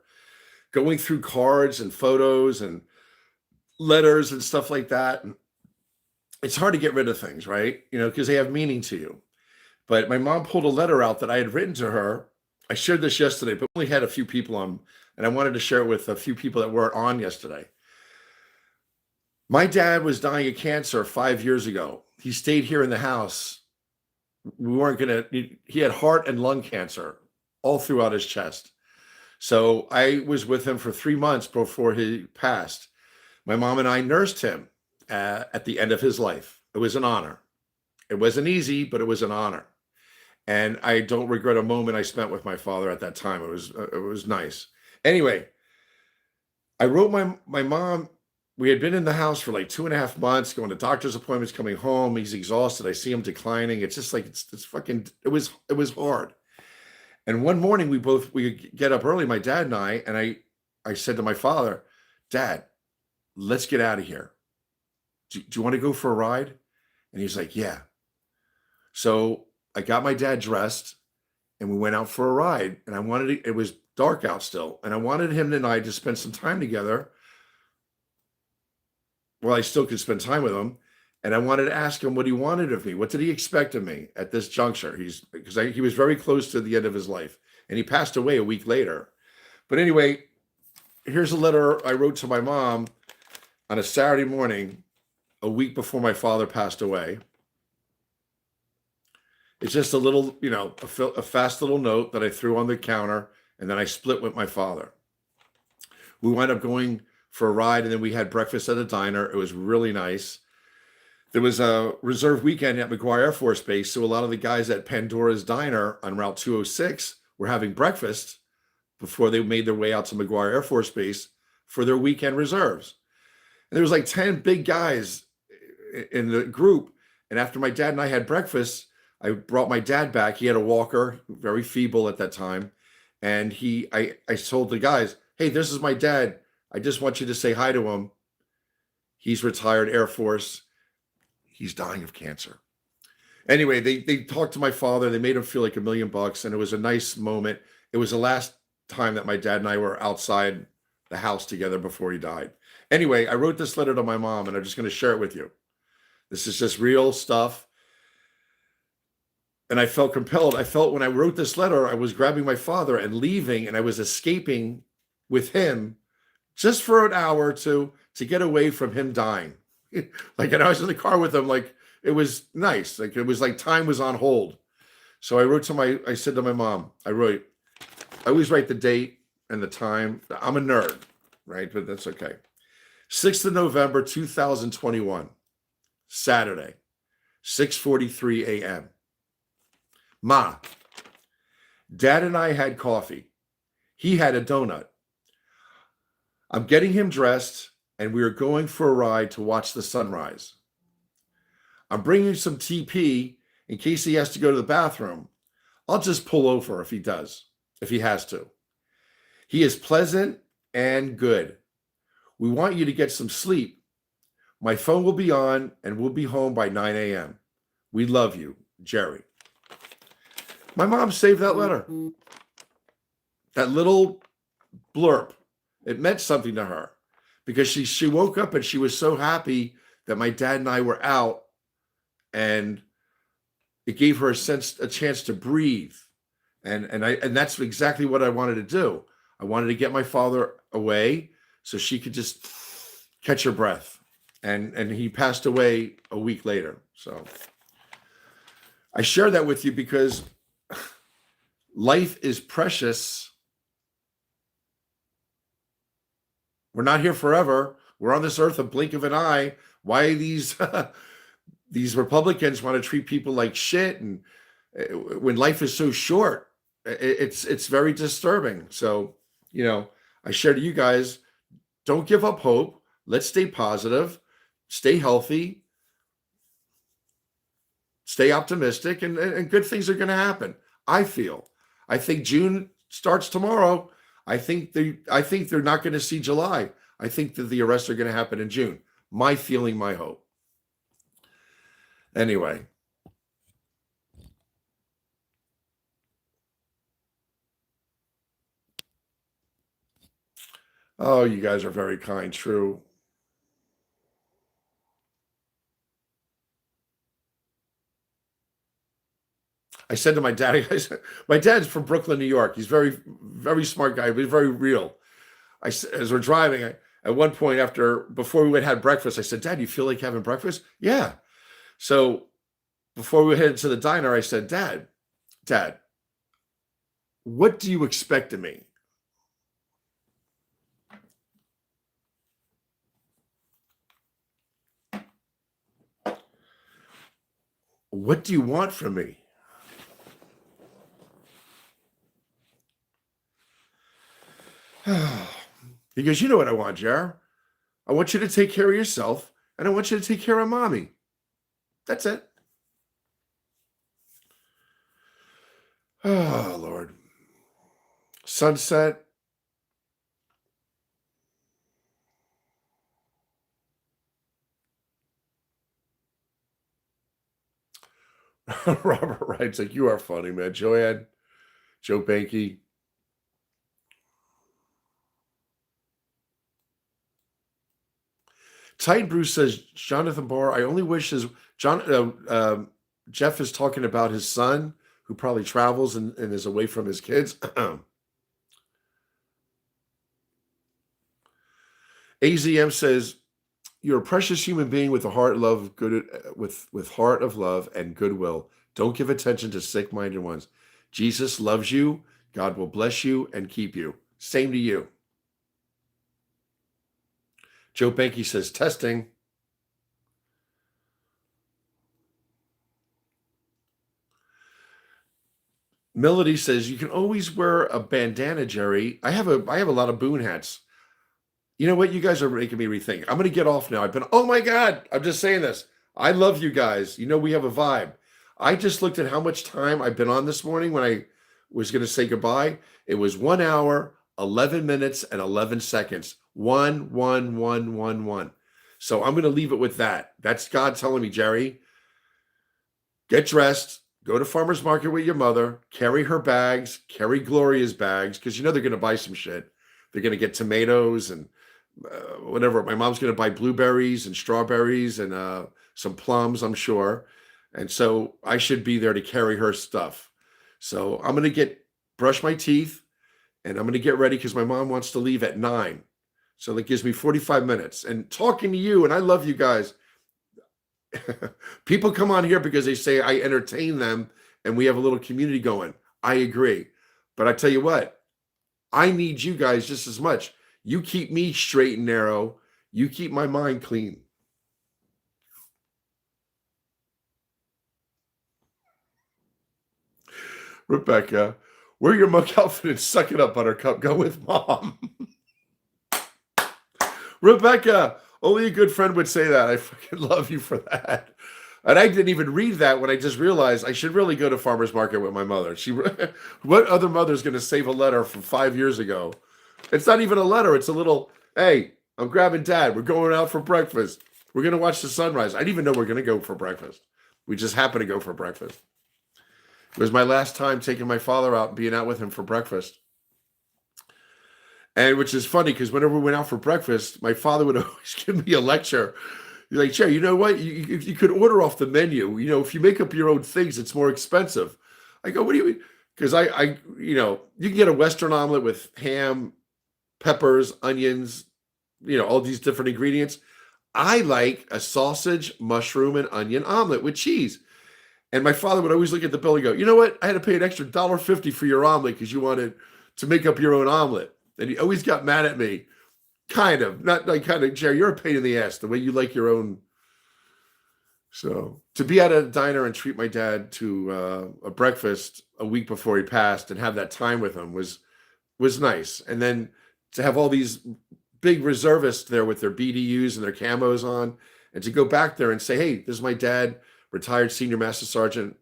going through cards and photos and letters and stuff like that. It's hard to get rid of things, right? Because they have meaning to you. But my mom pulled a letter out that I had written to her. I shared this yesterday, but only had a few people on, and I wanted to share it with a few people that weren't on yesterday. My dad was dying of cancer 5 years ago. He stayed here in the house. He had heart and lung cancer all throughout his chest. So I was with him for 3 months before he passed. My mom and I nursed him at the end of his life. It was an honor. It wasn't easy, but it was an honor. And I don't regret a moment I spent with my father at that time. It was nice. Anyway, I wrote my mom. We had been in the house for like 2.5 months, going to doctor's appointments, coming home. He's exhausted. I see him declining. It's just like it's fucking. It was hard. And one morning we get up early, my dad and I said to my father, Dad, let's get out of here. Do you want to go for a ride? And he's like, yeah. So I got my dad dressed and we went out for a ride. And it was dark out still. And I wanted him and I to spend some time together. Well, I still could spend time with him. And I wanted to ask him what he wanted of me. What did he expect of me at this juncture? He was very close to the end of his life. And he passed away a week later. But anyway, here's a letter I wrote to my mom on a Saturday morning, a week before my father passed away. It's just a little, a fast little note that I threw on the counter and then I split with my father. We wound up going for a ride, and then we had breakfast at a diner. It was really nice. There was a reserve weekend at McGuire Air Force Base, so a lot of the guys at Pandora's Diner on Route 206 were having breakfast before they made their way out to McGuire Air Force Base for their weekend reserves. And there was like 10 big guys in the group. And after my dad and I had breakfast, I brought my dad back. He had a walker, very feeble at that time. And I told the guys, hey, this is my dad. I just want you to say hi to him. He's retired Air Force. He's dying of cancer. Anyway, they talked to my father. They made him feel like $1,000,000, and it was a nice moment. It was the last time that my dad and I were outside the house together before he died. Anyway, I wrote this letter to my mom, and I'm just going to share it with you. This is just real stuff. And I felt compelled. I felt when I wrote this letter, I was grabbing my father and leaving, and I was escaping with him just for an hour or two to get away from him dying. Like, and I was in the car with him, like, it was nice. Like, it was like time was on hold. So I said to my mom, I always write the date and the time. I'm a nerd, right? But that's okay. 6th of November, 2021, Saturday, 6:43 a.m. Ma, Dad and I had coffee. He had a donut. I'm getting him dressed, and we are going for a ride to watch the sunrise. I'm bringing some TP in case he has to go to the bathroom. I'll just pull over if he has to. He is pleasant and good. We want you to get some sleep. My phone will be on, and we'll be home by 9 a.m. We love you, Jerry. My mom saved that letter. That little blurb. It meant something to her because she woke up and she was so happy that my dad and I were out, and it gave her a chance to breathe. And that's exactly what I wanted to do. I wanted to get my father away so she could just catch her breath. And he passed away a week later. So I share that with you because life is precious. We're not here forever. We're on this earth a blink of an eye. Why these these Republicans want to treat people like shit, and when life is so short, it's very disturbing. So, I share to you guys, don't give up hope. Let's stay positive, stay healthy, stay optimistic, and good things are going to happen. I think June starts tomorrow. I think they're not going to see July. I think that the arrests are going to happen in June. My feeling, my hope. Anyway. Oh, you guys are very kind. True. I said to my dad, my dad's from Brooklyn, New York. He's very, very smart guy, but he's very real. As we're driving, at one point before we had breakfast, I said, Dad, you feel like having breakfast? Yeah. So before we headed to the diner, I said, Dad, what do you expect of me? What do you want from me? He goes, you know what I want, Jar? I want you to take care of yourself, and I want you to take care of Mommy. That's it. Oh, Lord. Sunset. Robert writes, like, you are funny, man. Joe Banky. Titan Bruce says, Jonathan Barr, I only wish Jeff is talking about his son who probably travels and is away from his kids. AZM says, you're a precious human being with a heart of love, with heart of love and goodwill. Don't give attention to sick-minded ones. Jesus loves you. God will bless you and keep you. Same to you. Joe Banky says, testing. Melody says, you can always wear a bandana, Jerry. I have a lot of Boone hats. You know what? You guys are making me rethink. I'm going to get off now. Oh my God, I'm just saying this. I love you guys. You know, we have a vibe. I just looked at how much time I've been on this morning when I was going to say goodbye. It was 1 hour, 11 minutes, and 11 seconds. 1, 1, 1, 1, 1. So I'm going to leave it with that. That's God telling me, Jerry, get dressed, go to farmer's market with your mother, carry her bags, carry Gloria's bags, because you know they're going to buy some shit. They're going to get tomatoes and whatever. My mom's going to buy blueberries and strawberries and some plums, I'm sure. And so I should be there to carry her stuff. So I'm going to brush my teeth and I'm going to get ready because my mom wants to leave at 9. So that gives me 45 minutes. And talking to you, and I love you guys. People come on here because they say I entertain them and we have a little community going. I agree. But I tell you what, I need you guys just as much. You keep me straight and narrow. You keep my mind clean. Rebecca, wear your monk outfit and suck it up, Buttercup. Go with mom. Rebecca, only a good friend would say that. I fucking love you for that. And I didn't even read that when I just realized I should really go to farmer's market with my mother. What other mother's going to save a letter from 5 years ago? It's not even a letter. It's a little, hey, I'm grabbing dad. We're going out for breakfast. We're going to watch the sunrise. I didn't even know we're going to go for breakfast. We just happened to go for breakfast. It was my last time taking my father out and being out with him for breakfast. And which is funny because whenever we went out for breakfast, my father would always give me a lecture. He's like, Jerry, you know what? You could order off the menu. You know, if you make up your own things, it's more expensive. I go, what do you mean? Because you can get a Western omelet with ham, peppers, onions, all these different ingredients. I like a sausage, mushroom, and onion omelet with cheese. And my father would always look at the bill and go, you know what? I had to pay an extra $1.50 for your omelet because you wanted to make up your own omelet. And he always got mad at me. Kind of. Not like kind of, Jerry, you're a pain in the ass, the way you like your own. So to be at a diner and treat my dad to a breakfast a week before he passed and have that time with him was nice. And then to have all these big reservists there with their BDUs and their camos on, and to go back there and say, hey, this is my dad, retired Senior Master Sergeant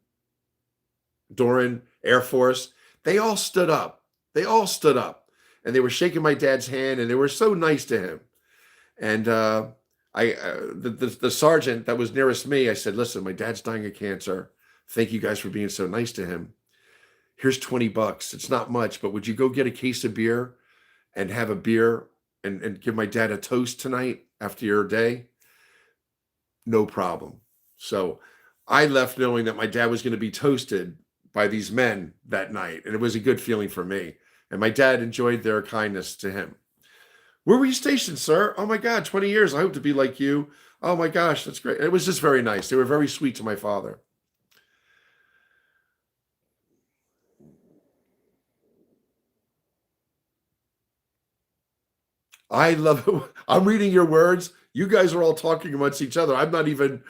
Doran, Air Force. They all stood up. And they were shaking my dad's hand, and they were so nice to him. And the sergeant that was nearest me, I said, listen, my dad's dying of cancer. Thank you guys for being so nice to him. Here's $20. It's not much, but would you go get a case of beer and have a beer and give my dad a toast tonight after your day? No problem. So I left knowing that my dad was going to be toasted by these men that night. And it was a good feeling for me. And my dad enjoyed their kindness to him. Where were you stationed, sir? Oh my God, 20 years. I hope to be like you. Oh my gosh, that's great. It was just very nice. They were very sweet to my father. I love it. I'm reading your words. You guys are all talking amongst each other. I'm not even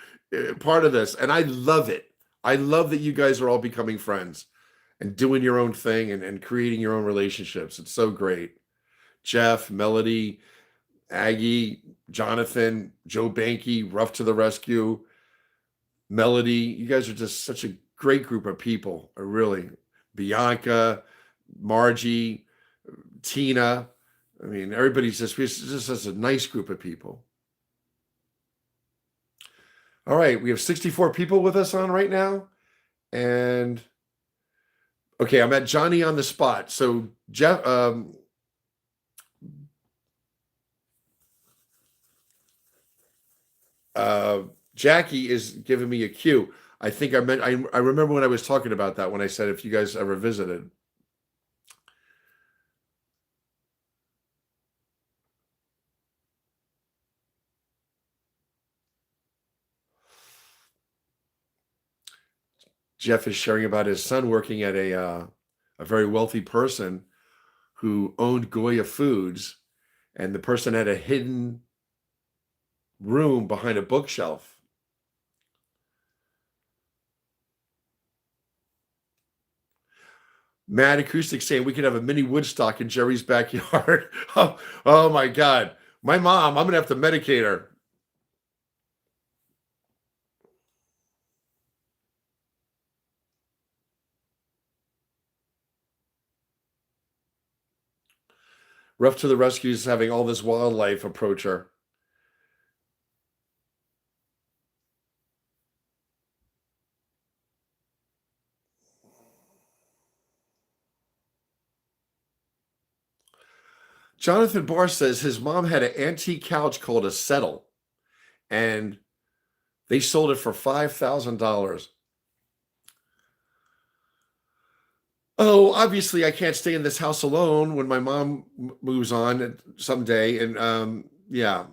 part of this. And I love it. I love that you guys are all becoming friends and doing your own thing and creating your own relationships. It's so great. Jeff, Melody, Aggie, Jonathan, Joe Banky, Rough to the Rescue, Melody. You guys are just such a great group of people. Really. Bianca, Margie, Tina. I mean, everybody's just such a nice group of people. All right, we have 64 people with us on right now. And okay, I'm at Johnny on the spot. So Jeff, Jackie is giving me a cue. I think I remember when I was talking about that when I said if you guys ever visited. Jeff is sharing about his son working at a a very wealthy person who owned Goya Foods, and the person had a hidden room behind a bookshelf. Mad Acoustic saying we could have a mini Woodstock in Jerry's backyard. Oh my God. My mom, I'm going to have to medicate her. Rough to the Rescue is having all this wildlife approach her. Jonathan Barr says his mom had an antique couch called a settle, and they sold it for $5,000. Oh, obviously, I can't stay in this house alone when my mom moves on someday. And yeah,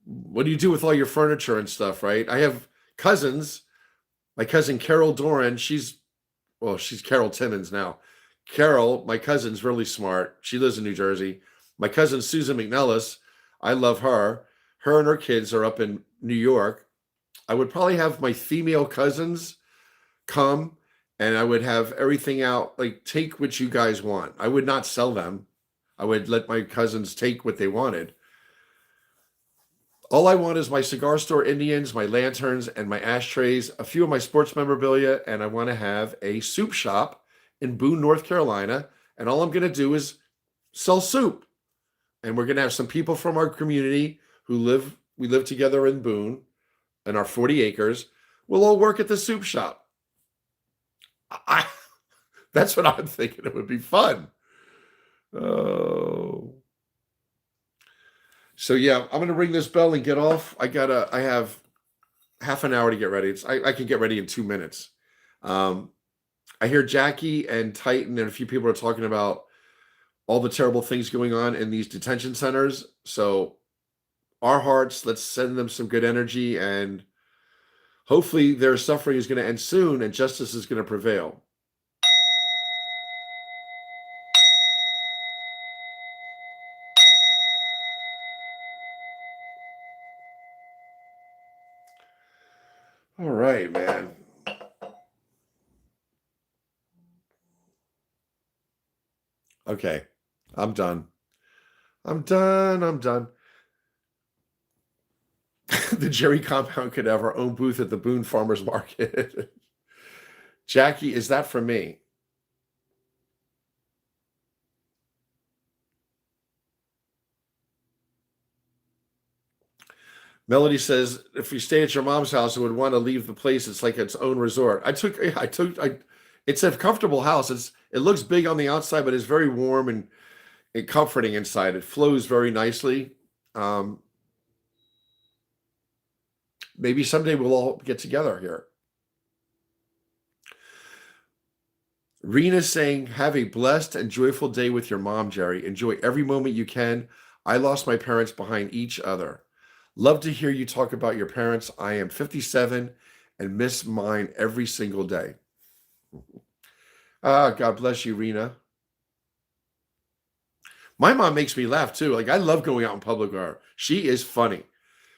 what do you do with all your furniture and stuff, right? I have cousins. My cousin Carol Doran, she's Carol Timmons now. Carol, my cousin's really smart. She lives in New Jersey. My cousin Susan McNellis, I love her. Her and her kids are up in New York. I would probably have my female cousins come, and I would have everything out, like, take what you guys want. I would not sell them. I would let my cousins take what they wanted. All I want is my cigar store Indians, my lanterns, and my ashtrays, a few of my sports memorabilia, and I want to have a soup shop in Boone, North Carolina. And all I'm going to do is sell soup. And we're going to have some people from our community we live together in Boone, in our 40 acres. We'll all work at the soup shop. That's what I'm thinking. It would be fun. Oh. So yeah, I'm gonna ring this bell and get off. I have half an hour to get ready. I can get ready in 2 minutes. I hear Jackie and Titan and a few people are talking about all the terrible things going on in these detention centers. So our hearts, let's send them some good energy, and hopefully their suffering is going to end soon and justice is going to prevail. All right, man. Okay. I'm done. I'm done. I'm done. The Jerry compound could have our own booth at the Boone Farmers Market. Jackie, is that for me? Melody says, if you stay at your mom's house and would want to leave the place, it's like its own resort. It's a comfortable house. It looks big on the outside, but it's very warm and comforting inside. It flows very nicely. Maybe someday we'll all get together here. Rena's saying, have a blessed and joyful day with your mom, Jerry. Enjoy every moment you can. I lost my parents behind each other. Love to hear you talk about your parents. I am 57 and miss mine every single day. God bless you, Rena. My mom makes me laugh too. Like, I love going out in public with her. She is funny.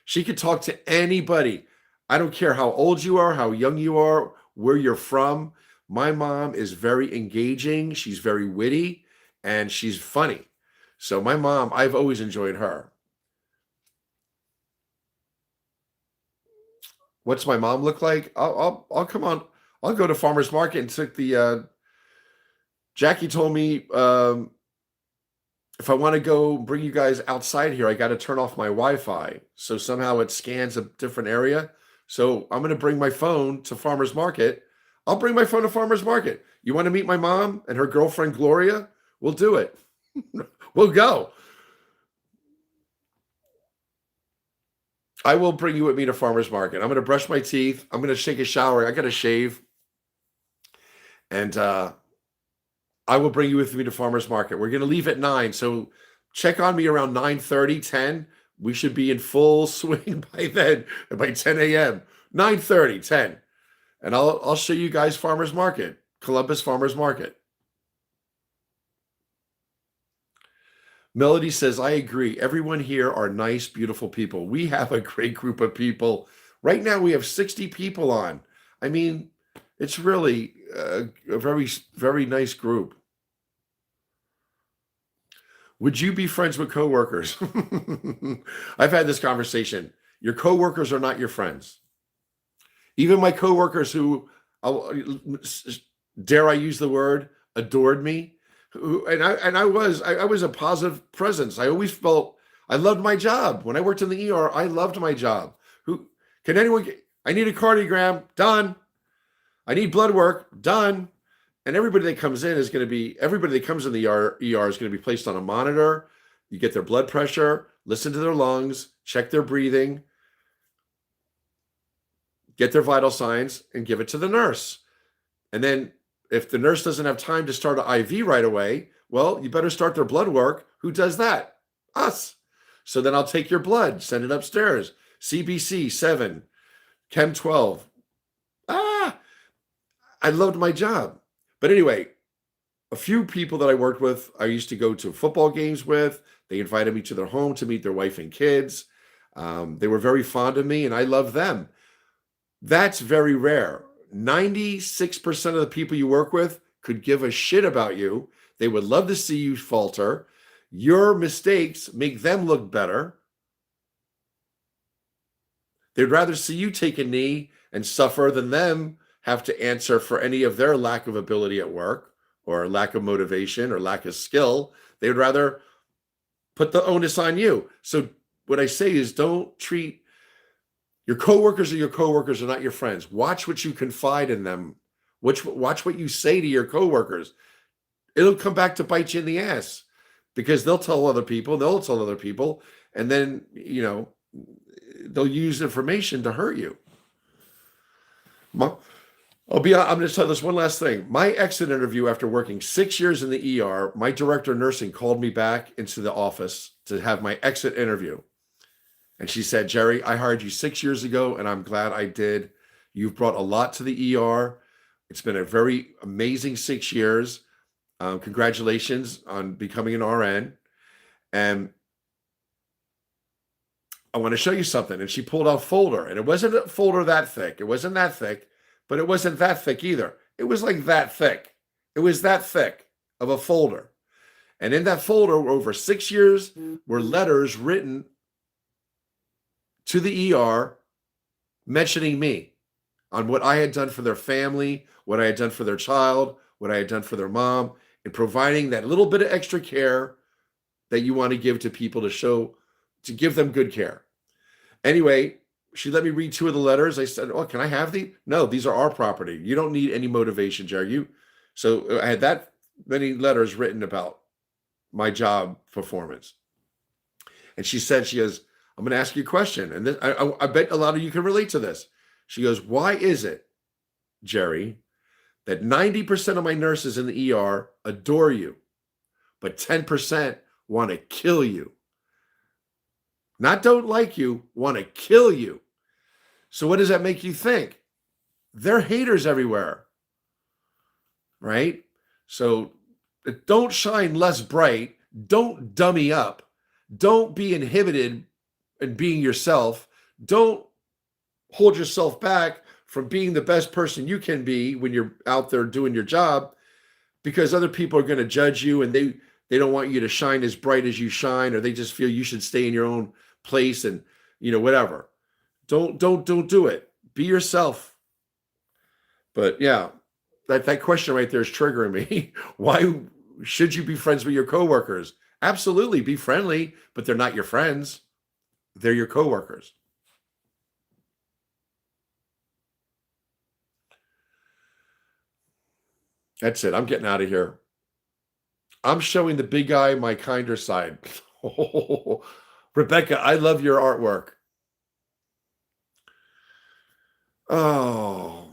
She could talk to anybody. I don't care how old you are, how young you are, where you're from. My mom is very engaging. She's very witty, and she's funny. So my mom, I've always enjoyed her. What's my mom look like? I'll come on. I'll go to farmers market and took the. Jackie told me if I want to go bring you guys outside here, I got to turn off my Wi-Fi. So somehow it scans a different area. So I'm going to bring my phone to farmers market. I'll bring my phone to farmers market. You want to meet my mom and her girlfriend Gloria? We'll do it. We'll go. I will bring you with me to farmers market. I'm going to brush my teeth. I'm going to take a shower. I got to shave. And I will bring you with me to farmers market. We're going to leave at 9. So check on me around 9:30, 10. We should be in full swing by then, by 10 a.m. 9:30, 10. And I'll show you guys farmers market. Columbus Farmers Market. Melody says, I agree. Everyone here are nice, beautiful people. We have a great group of people. Right now, we have 60 people on. I mean, it's really a very, very nice group. Would you be friends with coworkers? I've had this conversation. Your coworkers are not your friends. Even my coworkers who, dare I use the word, adored me, I was a positive presence. I always felt I loved my job. When I worked in the ER, I loved my job. Who can anyone get? I need a cardiogram, done. I need blood work, done. And everybody that comes in is going to be everybody that comes in the ER is going to be placed on a monitor. You get their blood pressure, listen to their lungs, check their breathing, get their vital signs, and give it to the nurse. And then if the nurse doesn't have time to start an IV right away, well, you better start their blood work. Who does that? Us. So then I'll take your blood, send it upstairs. CBC 7, Chem 12. I loved my job. But anyway, a few people that I worked with, I used to go to football games with. They invited me to their home to meet their wife and kids. They were very fond of me, and I loved them. That's very rare. 96% of the people you work with could give a shit about you. They would love to see you falter. Your mistakes make them look better. They'd rather see you take a knee and suffer than them have to answer for any of their lack of ability at work or lack of motivation or lack of skill. They would rather put the onus on you. So what I say is don't treat your coworkers are not your friends. Watch what you confide in them. Watch what you say to your coworkers. It'll come back to bite you in the ass because they'll tell other people, and then, they'll use information to hurt you. I'm going to tell this one last thing. My exit interview after working 6 years in the ER, my director of nursing called me back into the office to have my exit interview. And she said, Jerry, I hired you 6 years ago, and I'm glad I did. You've brought a lot to the ER. It's been a very amazing 6 years. Congratulations on becoming an RN. And I want to show you something. And she pulled out a folder, and it wasn't a folder that thick. It wasn't that thick, but it wasn't that thick either. It was like that thick. It was that thick of a folder. And in that folder, over 6 years, were letters written to the ER mentioning me on what I had done for their family, what I had done for their child, what I had done for their mom, and providing that little bit of extra care that you want to give to people to give them good care. Anyway, she let me read 2 of the letters. I said, oh, can I have these? No, these are our property. You don't need any motivation, Jerry. So I had that many letters written about my job performance. And she goes, I'm going to ask you a question. And this, I bet a lot of you can relate to this. She goes, why is it, Jerry, that 90% of my nurses in the ER adore you, but 10% want to kill you? Not don't like you, want to kill you. So what does that make you think? They're haters everywhere, right? So don't shine less bright. Don't dummy up. Don't be inhibited in being yourself. Don't hold yourself back from being the best person you can be when you're out there doing your job, because other people are going to judge you, and they don't want you to shine as bright as you shine, or they just feel you should stay in your own place and whatever. Don't do it. Be yourself. But yeah, that question right there is triggering me. Why should you be friends with your coworkers? Absolutely, be friendly, but they're not your friends. They're your coworkers. That's it. I'm getting out of here. I'm showing the big guy my kinder side. Rebecca, I love your artwork. Oh,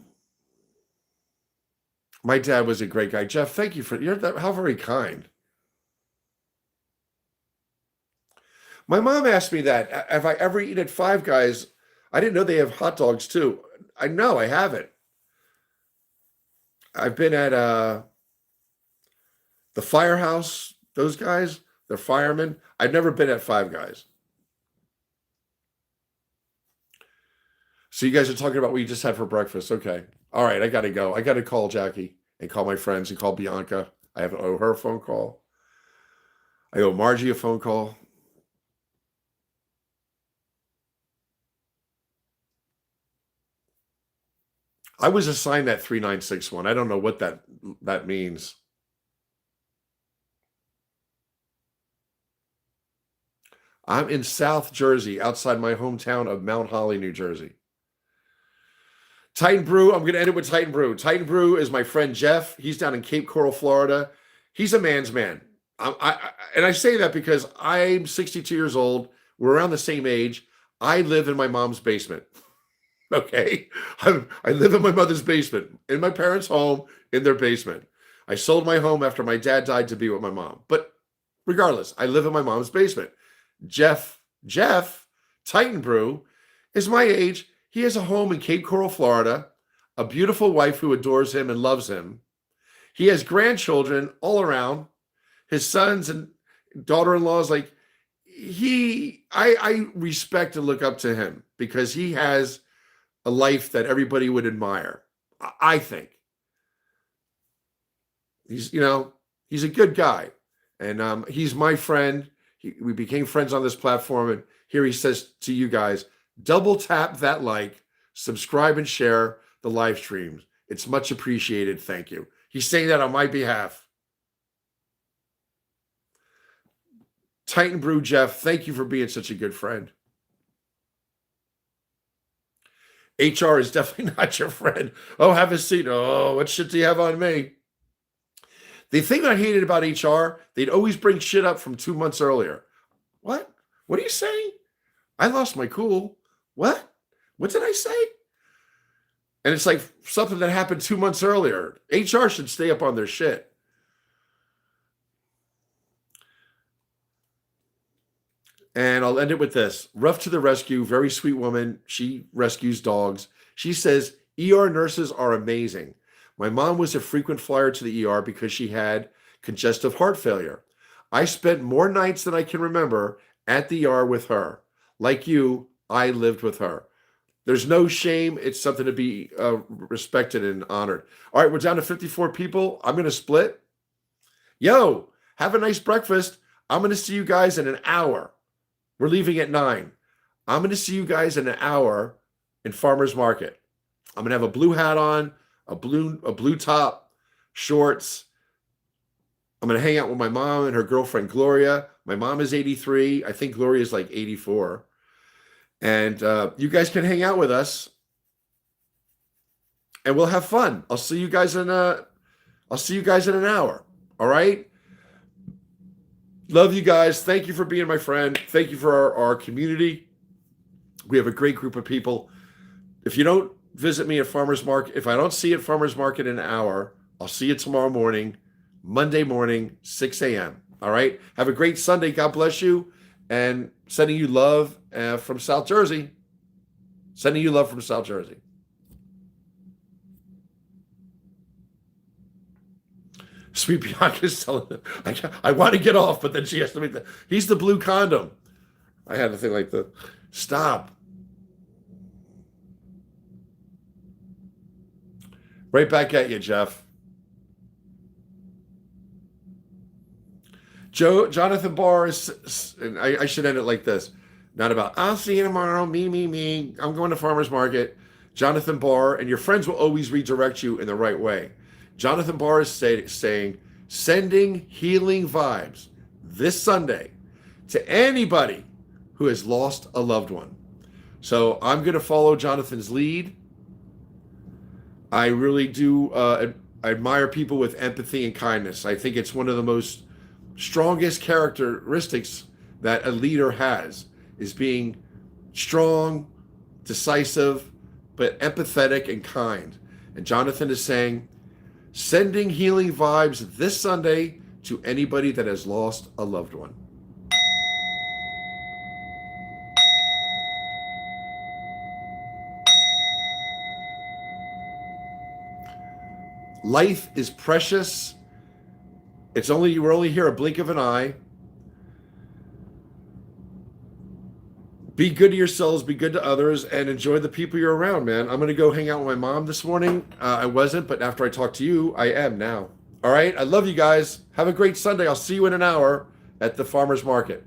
my dad was a great guy. Jeff, thank you how very kind. My mom asked me that. Have I ever eaten at Five Guys? I didn't know they have hot dogs too. I know I haven't. I've been at the firehouse. Those guys, they're firemen. I've never been at Five Guys. So you guys are talking about what you just had for breakfast. Okay. All right. I got to go. I got to call Jackie and call my friends and call Bianca. I have owe her a phone call. I owe Margie a phone call. I was assigned that 3961. I don't know what that means. I'm in South Jersey, outside my hometown of Mount Holly, New Jersey. Titan Brew, I'm going to end it with Titan Brew. Titan Brew is my friend Jeff. He's down in Cape Coral, Florida. He's a man's man. And I say that because I'm 62 years old. We're around the same age. I live in my mom's basement. Okay. I live in my mother's basement, in my parents' home, in their basement. I sold my home after my dad died to be with my mom. But regardless, I live in my mom's basement. Jeff, Titan Brew, is my age. He has a home in Cape Coral, Florida, a beautiful wife who adores him and loves him. He has grandchildren all around. His sons and daughter-in-laws, I respect and look up to him because he has a life that everybody would admire. I think he's a good guy, and he's my friend. We became friends on this platform, and here he says to you guys, double tap that like, subscribe, and share the live streams. It's much appreciated. Thank you. He's saying that on my behalf. Titan Brew Jeff, thank you for being such a good friend. HR is definitely not your friend. Oh, have a seat. Oh, what shit do you have on me? The thing I hated about HR, they'd always bring shit up from 2 months earlier. What? What are you saying? I lost my cool. What? What did I say? And it's like something that happened 2 months earlier. HR should stay up on their shit. And I'll end it with this. Rough to the rescue, very sweet woman. She rescues dogs. She says, ER nurses are amazing. My mom was a frequent flyer to the ER because she had congestive heart failure. I spent more nights than I can remember at the ER with her. Like you, I lived with her. There's no shame. It's something to be respected and honored. All right, we're down to 54 people. I'm going to split. Yo, have a nice breakfast. I'm going to see you guys in an hour. We're leaving at 9. I'm going to see you guys in an hour in Farmer's Market. I'm going to have a blue hat on, a blue top, shorts. I'm going to hang out with my mom and her girlfriend, Gloria. My mom is 83. I think Gloria is like 84. And you guys can hang out with us, and we'll have fun. I'll see you guys in an hour. All right. Love you guys. Thank you for being my friend. Thank you for our community. We have a great group of people. If you don't visit me at Farmer's Market, if I don't see you at Farmer's Market in an hour, I'll see you tomorrow morning, Monday morning, 6 a.m. All right. Have a great Sunday. God bless you. And sending you love from South Jersey. Sending you love from South Jersey. Sweet Bianca's telling him, I want to get off, but then she has to make he's the blue condom. I had to think like stop. Right back at you, Jeff. Jonathan Barr is, and I should end it like this. Not about, I'll see you tomorrow, me. I'm going to Farmer's Market. Jonathan Barr, and your friends will always redirect you in the right way. Jonathan Barr is saying, sending healing vibes this Sunday to anybody who has lost a loved one. So I'm going to follow Jonathan's lead. I really do admire people with empathy and kindness. I think it's one of the most strongest characteristics that a leader has, is being strong, decisive, but empathetic and kind. And Jonathan is saying, sending healing vibes this Sunday to anybody that has lost a loved one. Life is precious. We're only here a blink of an eye. Be good to yourselves, be good to others, and enjoy the people you're around, man. I'm going to go hang out with my mom this morning. I wasn't, but after I talked to you, I am now. All right. I love you guys. Have a great Sunday. I'll see you in an hour at the farmer's market.